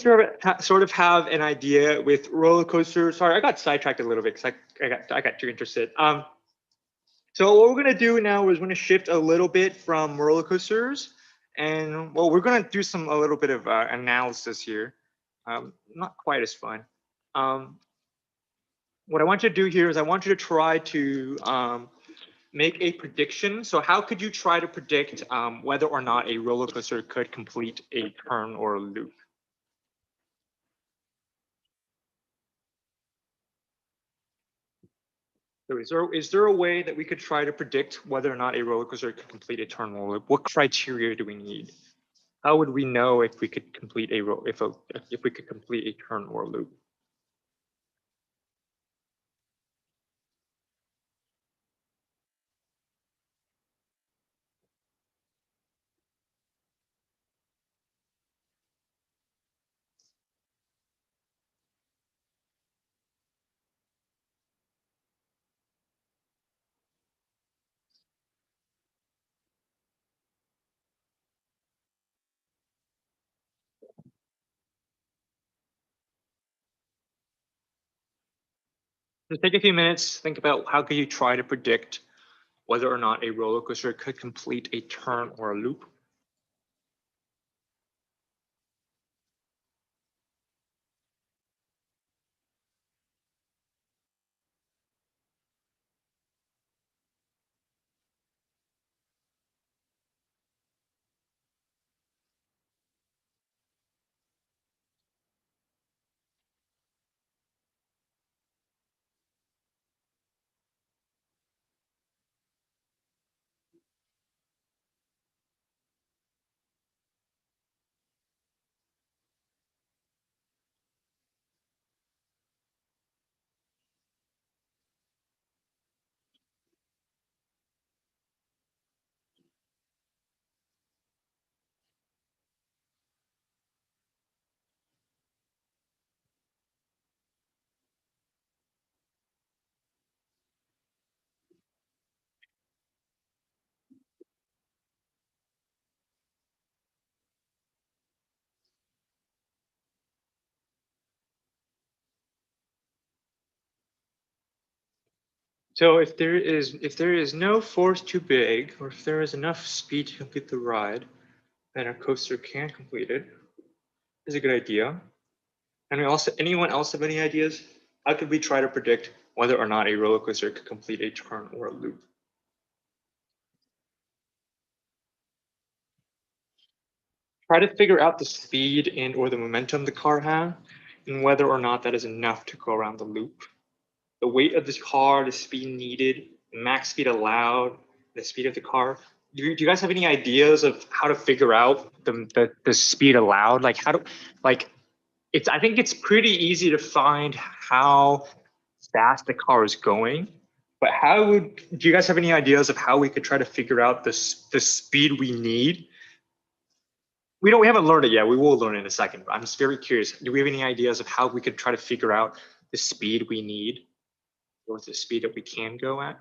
sort of have an idea with roller coaster. Sorry, I got sidetracked a little bit because I got too interested. So what we're gonna do now is we're gonna shift a little bit from roller coasters, and well, we're gonna do a little bit of analysis here. Not quite as fun. What I want you to do here is I want you to try to make a prediction. So how could you try to predict whether or not a roller coaster could complete a turn or a loop? So is there a way that we could try to predict whether or not a roller coaster could complete a turn or a loop? What criteria do we need? How would we know if we could complete if we could complete a turn or a loop? Just take a few minutes, think about how could you try to predict whether or not a roller coaster could complete a turn or a loop. So if there is no force too big, or if there is enough speed to complete the ride, then a coaster can complete it. Is a good idea. And anyone else have any ideas? How could we try to predict whether or not a roller coaster could complete a turn or a loop? Try to figure out the speed and or the momentum the car has, and whether or not that is enough to go around the loop. The weight of this car, the speed needed, the max speed allowed, the speed of the car. Do you guys have any ideas of how to figure out the speed allowed? Like I think it's pretty easy to find how fast the car is going, but do you guys have any ideas of how we could try to figure out the speed we need? We haven't learned it yet. We will learn in a second. But I'm just very curious. Do we have any ideas of how we could try to figure out the speed we need, or the speed that we can go at?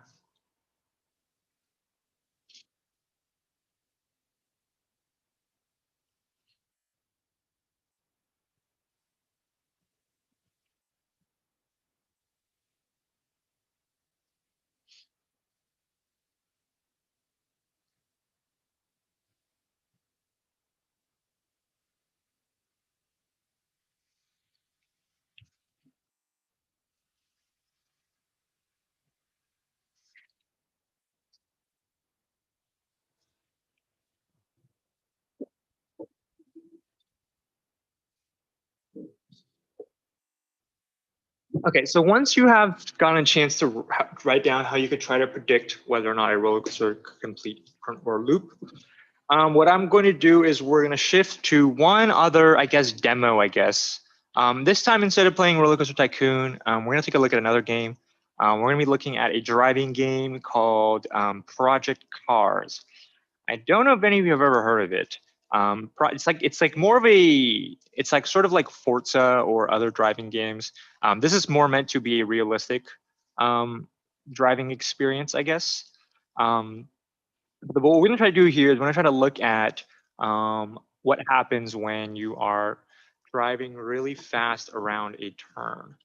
Okay, so once you have gotten a chance to write down how you could try to predict whether or not a roller coaster could complete or loop, what I'm going to do is we're going to shift to one other, I guess, demo, I guess. This time, instead of playing Roller Coaster Tycoon, we're going to take a look at another game. We're going to be looking at a driving game called Project Cars. I don't know if any of you have ever heard of it. It's like more of a, it's like sort of like Forza or other driving games. This is more meant to be a realistic driving experience, I guess. But what we're gonna try to do here is we're gonna try to look at what happens when you are driving really fast around a turn.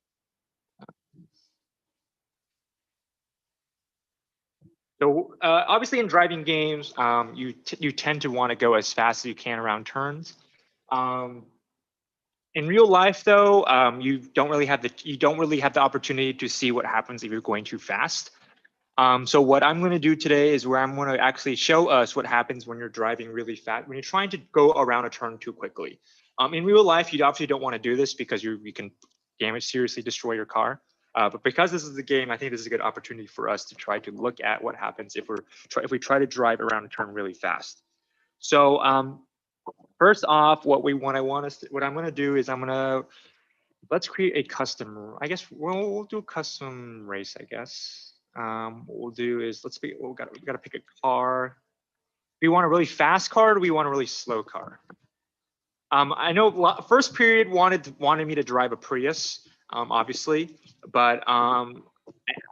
So obviously in driving games, you tend to want to go as fast as you can around turns. In real life, though, you don't really have the opportunity to see what happens if you're going too fast. So what I'm going to do today is where I'm going to actually show us what happens when you're driving really fast, when you're trying to go around a turn too quickly. In real life, you obviously don't want to do this because you can seriously destroy your car. But because this is a game, I think this is a good opportunity for us to try to look at what happens if we try to drive around a turn really fast. So first off, what I'm going to do is let's create a custom. I guess we'll do a custom race. I guess what we'll do is we got to pick a car. Do we want a really fast car or do we want a really slow car? I know first period wanted me to drive a Prius, obviously, but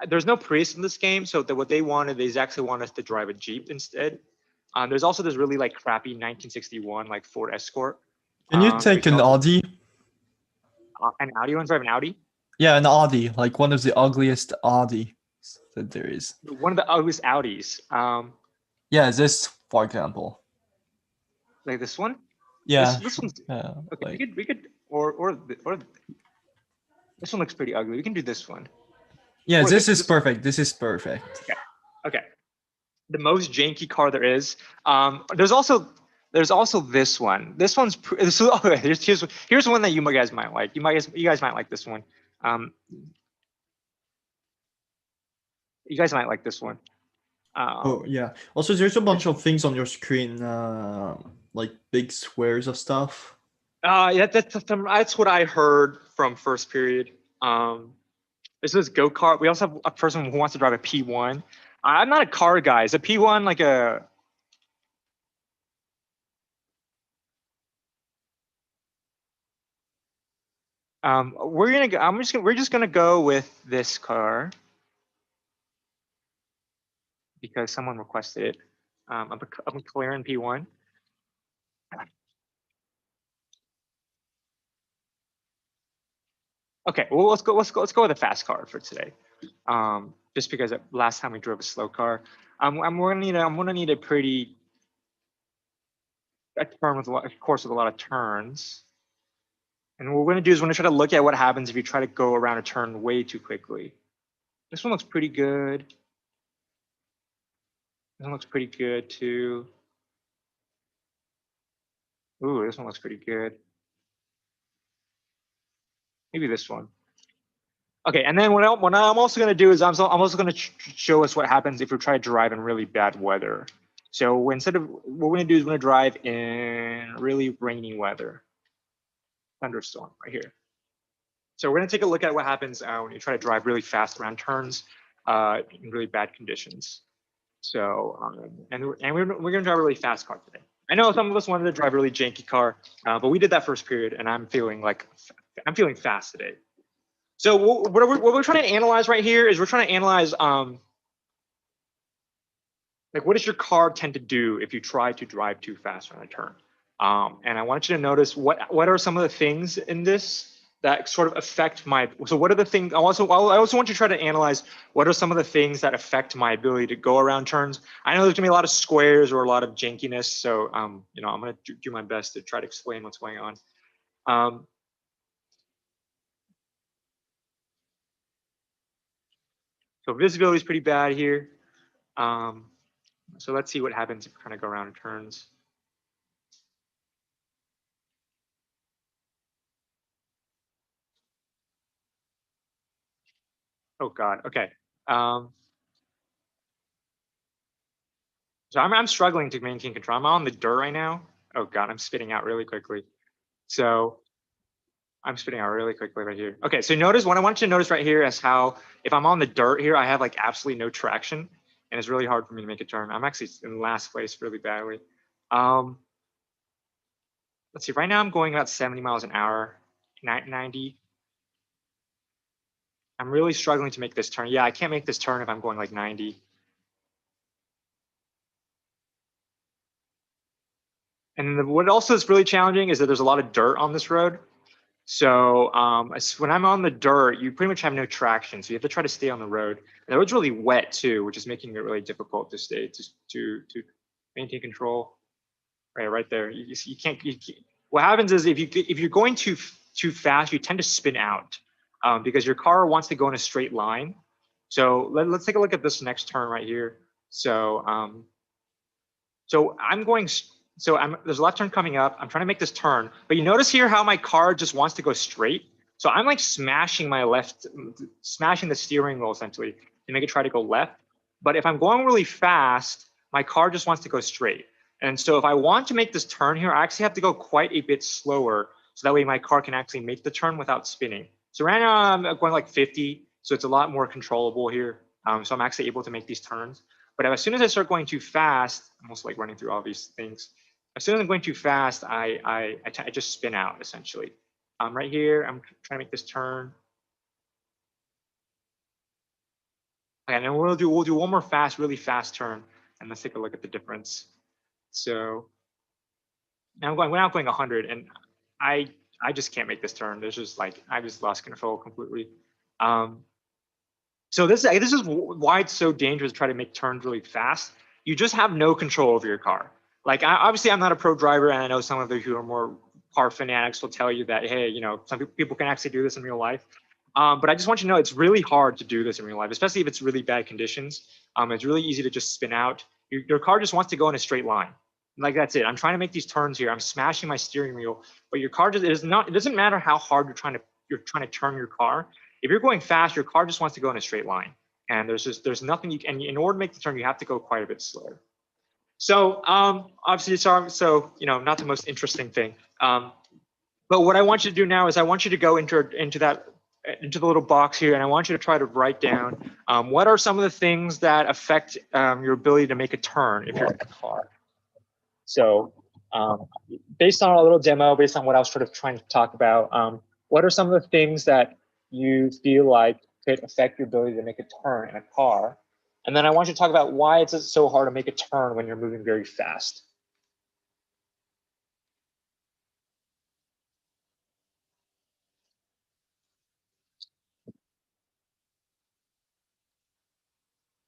there's no Prius in this game, so what they wanted is actually want us to drive a Jeep instead. There's also this really like crappy 1961 like Ford Escort. Can you take an Audi? An Audi? You want to drive an Audi? Yeah, an Audi, like one of the ugliest Audi that there is. One of the ugliest Audis. Yeah, this, for example. Like this one? Yeah. This one's okay. Like, We could or this one looks pretty ugly. We can do this one. yeah, Or this is perfect. This is perfect. Okay. Okay. The most janky car there is. There's also this one. This one's okay. Here's one that you guys might like. You guys might like this one. You guys might like this one. Oh yeah. Also, there's a bunch of things on your screen, like big squares of stuff. Yeah, that's what I heard from first period. This is go-kart. We also have a person who wants to drive a P1. I'm not a car guy. Is a P1 like a? We're just gonna go with this car because someone requested it. I'm a McLaren P1. Okay, well let's go with a fast car for today. Just because last time we drove a slow car. I'm gonna need a turn with a course with a lot of turns. And what we're gonna do is we're gonna try to look at what happens if you try to go around a turn way too quickly. This one looks pretty good. This one looks pretty good too. Ooh, this one looks pretty good. Maybe this one. Okay, and then what I'm also going to do is I'm also going to show us what happens if we try to drive in really bad weather. So instead of what we're going to do is we're going to drive in really rainy weather, thunderstorm right here. So we're going to take a look at what happens when you try to drive really fast around turns in really bad conditions. So we're going to drive a really fast car today. I know some of us wanted to drive a really janky car, but we did that first period, and I'm feeling fast today. So what we're trying to analyze right here is we're trying to analyze like what does your car tend to do if you try to drive too fast on a turn? And I want you to notice what are some of the things in this that sort of affect my. So what are the things? I also want you to try to analyze what are some of the things that affect my ability to go around turns. I know there's gonna be a lot of squares or a lot of jankiness, so I'm gonna do my best to try to explain what's going on. So visibility is pretty bad here. So let's see what happens if we're trying to go around in turns. Oh God. Okay. So I'm struggling to maintain control. I'm on the dirt right now. Oh God, I'm spitting out really quickly. So I'm spitting out really quickly right here. Okay, so notice what I want you to notice right here is how if I'm on the dirt here, I have like absolutely no traction, and it's really hard for me to make a turn. I'm actually in last place really badly. Let's see. Right now I'm going about 70 miles an hour, 90. I'm really struggling to make this turn. Yeah, I can't make this turn if I'm going like 90. And what also is really challenging is that there's a lot of dirt on this road. So when I'm on the dirt, you pretty much have no traction. So you have to try to stay on the road. And the road's really wet too, which is making it really difficult to stay to maintain control. Right there. You can't. What happens is if you're going too fast, you tend to spin out because your car wants to go in a straight line. So let's take a look at this next turn right here. So I'm going. There's a left turn coming up. I'm trying to make this turn, but you notice here how my car just wants to go straight. So I'm like smashing the steering wheel essentially to make it try to go left. But if I'm going really fast, my car just wants to go straight. And so if I want to make this turn here, I actually have to go quite a bit slower. So that way my car can actually make the turn without spinning. So right now I'm going like 50. So it's a lot more controllable here. So I'm actually able to make these turns. But as soon as I start going too fast, I'm also like running through all these things. As soon as I'm going too fast, I just spin out essentially. Right here, I'm trying to make this turn. Okay, and then we'll do one more really fast turn, and let's take a look at the difference. So now we're now going 100, and I just can't make this turn. There's just like I just lost control completely. So this is why it's so dangerous to try to make turns really fast. You just have no control over your car. Like obviously I'm not a pro driver, and I know some of you who are more car fanatics will tell you that, hey, some people can actually do this in real life. But I just want you to know it's really hard to do this in real life, especially if it's really bad conditions. It's really easy to just spin out. Your car just wants to go in a straight line. Like that's it. I'm trying to make these turns here. I'm smashing my steering wheel, but your car just it doesn't matter how hard you're trying to turn your car. If you're going fast, your car just wants to go in a straight line. And there's nothing you can, in order to make the turn, you have to go quite a bit slower. So obviously, so not the most interesting thing. But what I want you to do now is I want you to go into the little box here, and I want you to try to write down what are some of the things that affect your ability to make a turn if you're in a car. So based on a little demo, based on what I was sort of trying to talk about, what are some of the things that you feel like could affect your ability to make a turn in a car? And then I want you to talk about why it's so hard to make a turn when you're moving very fast.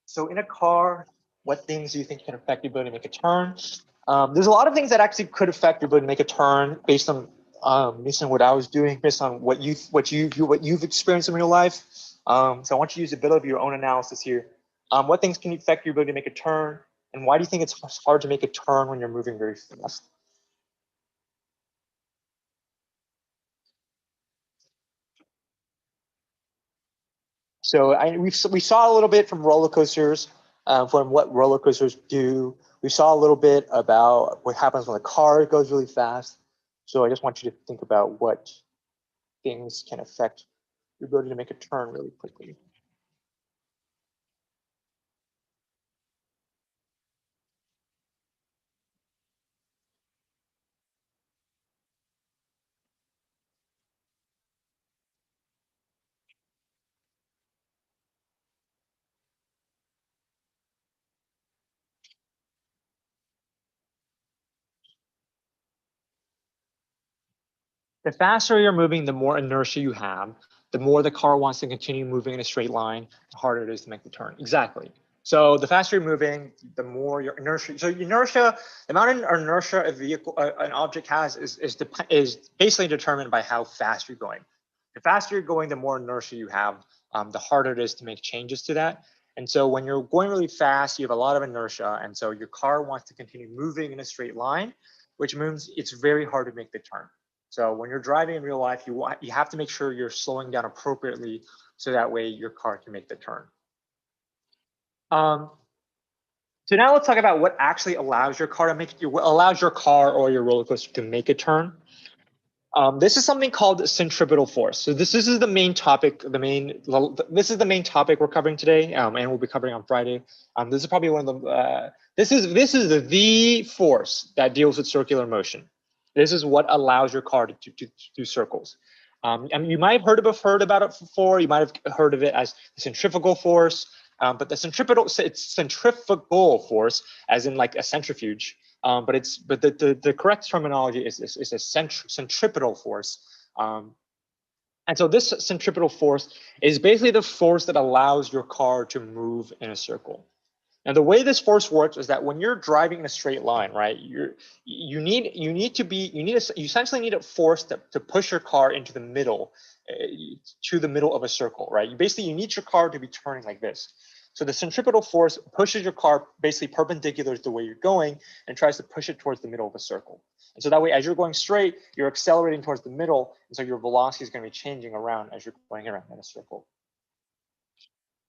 So in a car, what things do you think can affect your ability to make a turn? There's a lot of things that actually could affect your ability to make a turn based on what I was doing, based on what you've experienced in real life. So I want you to use a bit of your own analysis here. What things can affect your ability to make a turn, and why do you think it's hard to make a turn when you're moving very fast? So we saw a little bit from roller coasters, from what roller coasters do. We saw a little bit about what happens when a car goes really fast. So I just want you to think about what things can affect your ability to make a turn really quickly. The faster you're moving, the more inertia you have, the more the car wants to continue moving in a straight line, the harder it is to make the turn. Exactly. So the faster you're moving, the more your inertia. So inertia, the amount of inertia an object has is basically determined by how fast you're going. The faster you're going, the more inertia you have, the harder it is to make changes to that. And so when you're going really fast, you have a lot of inertia, and so your car wants to continue moving in a straight line, which means it's very hard to make the turn. So when you're driving in real life, you have to make sure you're slowing down appropriately so that way your car can make the turn. So now let's talk about what actually allows your car or your roller coaster to make a turn. This is something called centripetal force. So this is the main topic, this is the main topic we're covering today, and we'll be covering on Friday. This is probably one of the, this is the force that deals with circular motion. This is what allows your car to do circles. I mean, you might have heard about it before. You might have heard of it as the centrifugal force, but it's centrifugal force, as in like a centrifuge. But the correct terminology is a centripetal force. And so this centripetal force is basically the force that allows your car to move in a circle. Now, the way this force works is that when you're driving in a straight line, right, you essentially need a force to push your car into the middle, to the middle of a circle, right? You need your car to be turning like this. So the centripetal force pushes your car basically perpendicular to the way you're going and tries to push it towards the middle of a circle. And so that way, as you're going straight, you're accelerating towards the middle, and so your velocity is going to be changing around as you're going around in a circle.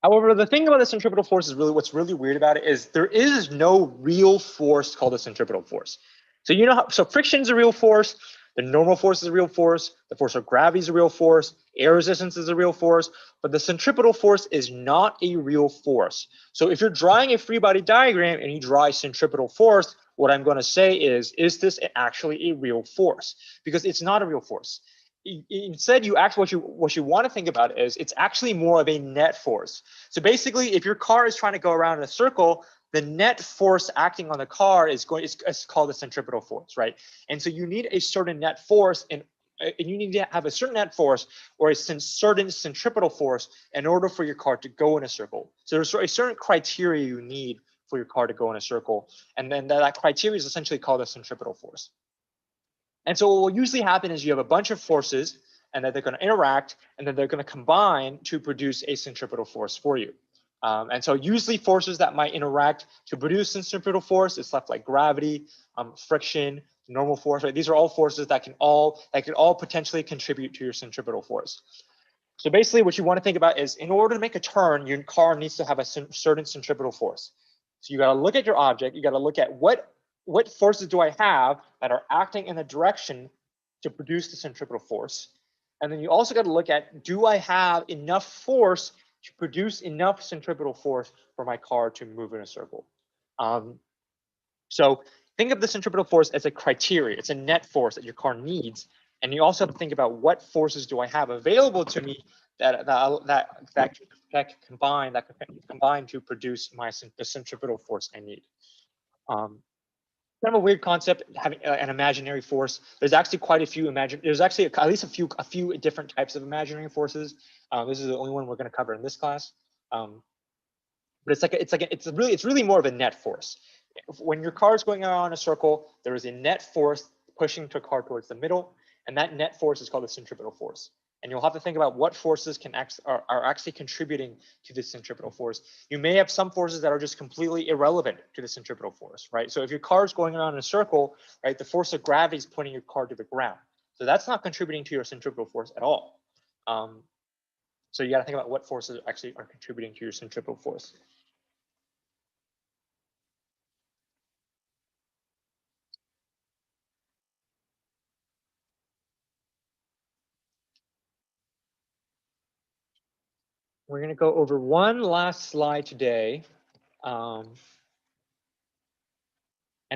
However, the thing about the centripetal force is what's really weird about it is there is no real force called the centripetal force. So you know so friction is a real force, the normal force is a real force, the force of gravity is a real force, air resistance is a real force, but the centripetal force is not a real force. So if you're drawing a free body diagram and you draw a centripetal force, what I'm going to say is this actually a real force? Because it's not a real force. Instead, what you want to think about is it's actually more of a net force. So basically, if your car is trying to go around in a circle, the net force acting on the car is called the centripetal force, right? And so you need a certain net force, and you need to have a certain net force or a certain centripetal force in order for your car to go in a circle. So there's a certain criteria you need for your car to go in a circle, and then that criteria is essentially called a centripetal force. And so what will usually happen is you have a bunch of forces, and that they're going to interact, and then they're going to combine to produce a centripetal force for you. And so usually forces that might interact to produce centripetal force is stuff like gravity, friction, normal force, right? These are all forces that can all potentially contribute to your centripetal force. So basically what you want to think about is in order to make a turn, your car needs to have a certain centripetal force. So you got to look at your object, you got to look at what forces do I have that are acting in a direction to produce the centripetal force? And then you also got to look at, do I have enough force to produce enough centripetal force for my car to move in a circle? So think of the centripetal force as a criteria. It's a net force that your car needs. And you also have to think about what forces do I have available to me that can combine to produce the centripetal force I need. Kind of a weird concept, having an imaginary force. There's actually quite a few there's actually at least a few different types of imaginary forces. This is the only one we're going to cover in this class. But it's really more of a net force. When your car is going around a circle, there is a net force pushing your car towards the middle, and that net force is called the centripetal force. And you'll have to think about what forces are actually contributing to the centripetal force. You may have some forces that are just completely irrelevant to the centripetal force, right? So if your car is going around in a circle, right, the force of gravity is putting your car to the ground. So that's not contributing to your centripetal force at all. So you got to think about what forces actually are contributing to your centripetal force. We're going to go over one last slide today. And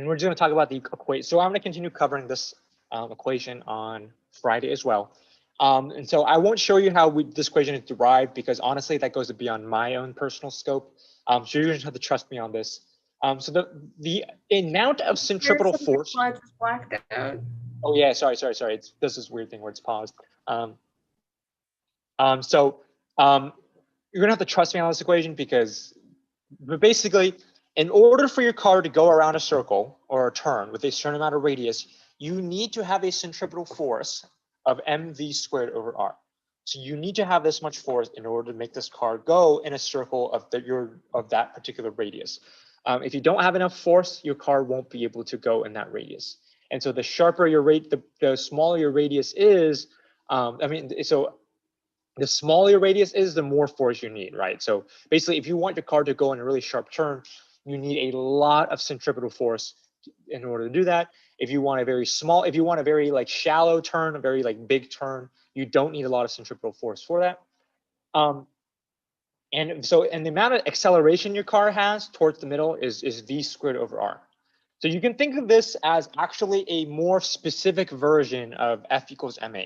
we're just going to talk about the equation. So I'm going to continue covering this equation on Friday as well. And so I won't show you how this equation is derived because honestly, that goes beyond my own personal scope. So you're going to have to trust me on this. So the amount of centripetal force. Slides is blacked out. Oh yeah, sorry. It's this weird thing where it's paused. You're gonna have to trust me on this equation because basically, in order for your car to go around a circle or a turn with a certain amount of radius, you need to have a centripetal force of mv squared over r. So you need to have this much force in order to make this car go in a circle of that particular radius. If you don't have enough force, your car won't be able to go in that radius. And so the sharper your the smaller your radius is, the the smaller your radius is, the more force you need, right? So basically, if you want your car to go in a really sharp turn, you need a lot of centripetal force in order to do that. If you want a very small, if you want a very like shallow turn, a very like big turn, you don't need a lot of centripetal force for that. And the amount of acceleration your car has towards the middle is v squared over r. So you can think of this as actually a more specific version of F equals ma.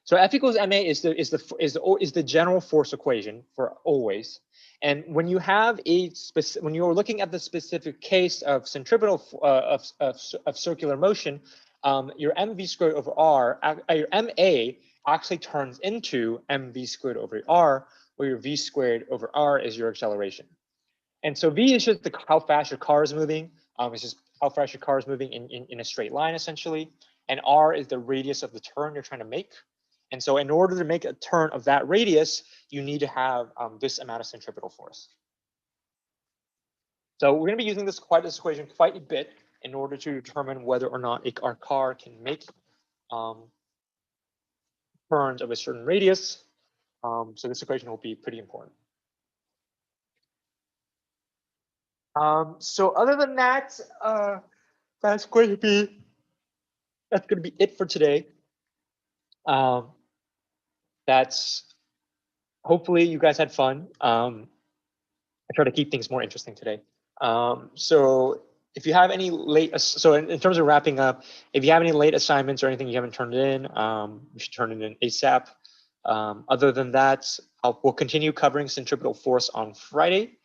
So F equals ma is the general force equation for always. And when you have when you're looking at the specific case of centripetal of circular motion, your mv squared over r, your ma actually turns into mv squared over r, where your v squared over r is your acceleration. And so v is just how fast your car is moving. It's just how fast your car is moving in a straight line, essentially. And r is the radius of the turn you're trying to make. And so in order to make a turn of that radius, you need to have this amount of centripetal force. So we're going to be using this equation quite a bit in order to determine whether or not our car can make turns of a certain radius. So this equation will be pretty important. So other than that, that's going to be it for today. That's hopefully you guys had fun. I try to keep things more interesting today. So if you have any late, so in terms of wrapping up, if you have any late assignments or anything you haven't turned in, you should turn it in ASAP. Other than that, we'll continue covering centripetal force on Friday.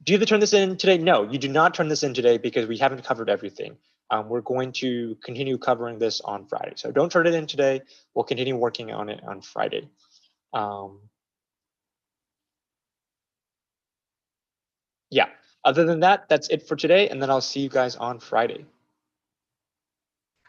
Do you have to turn this in today? No, you do not turn this in today because we haven't covered everything. We're going to continue covering this on Friday. So don't turn it in today. We'll continue working on it on Friday. Yeah, other than that, that's it for today. And then I'll see you guys on Friday.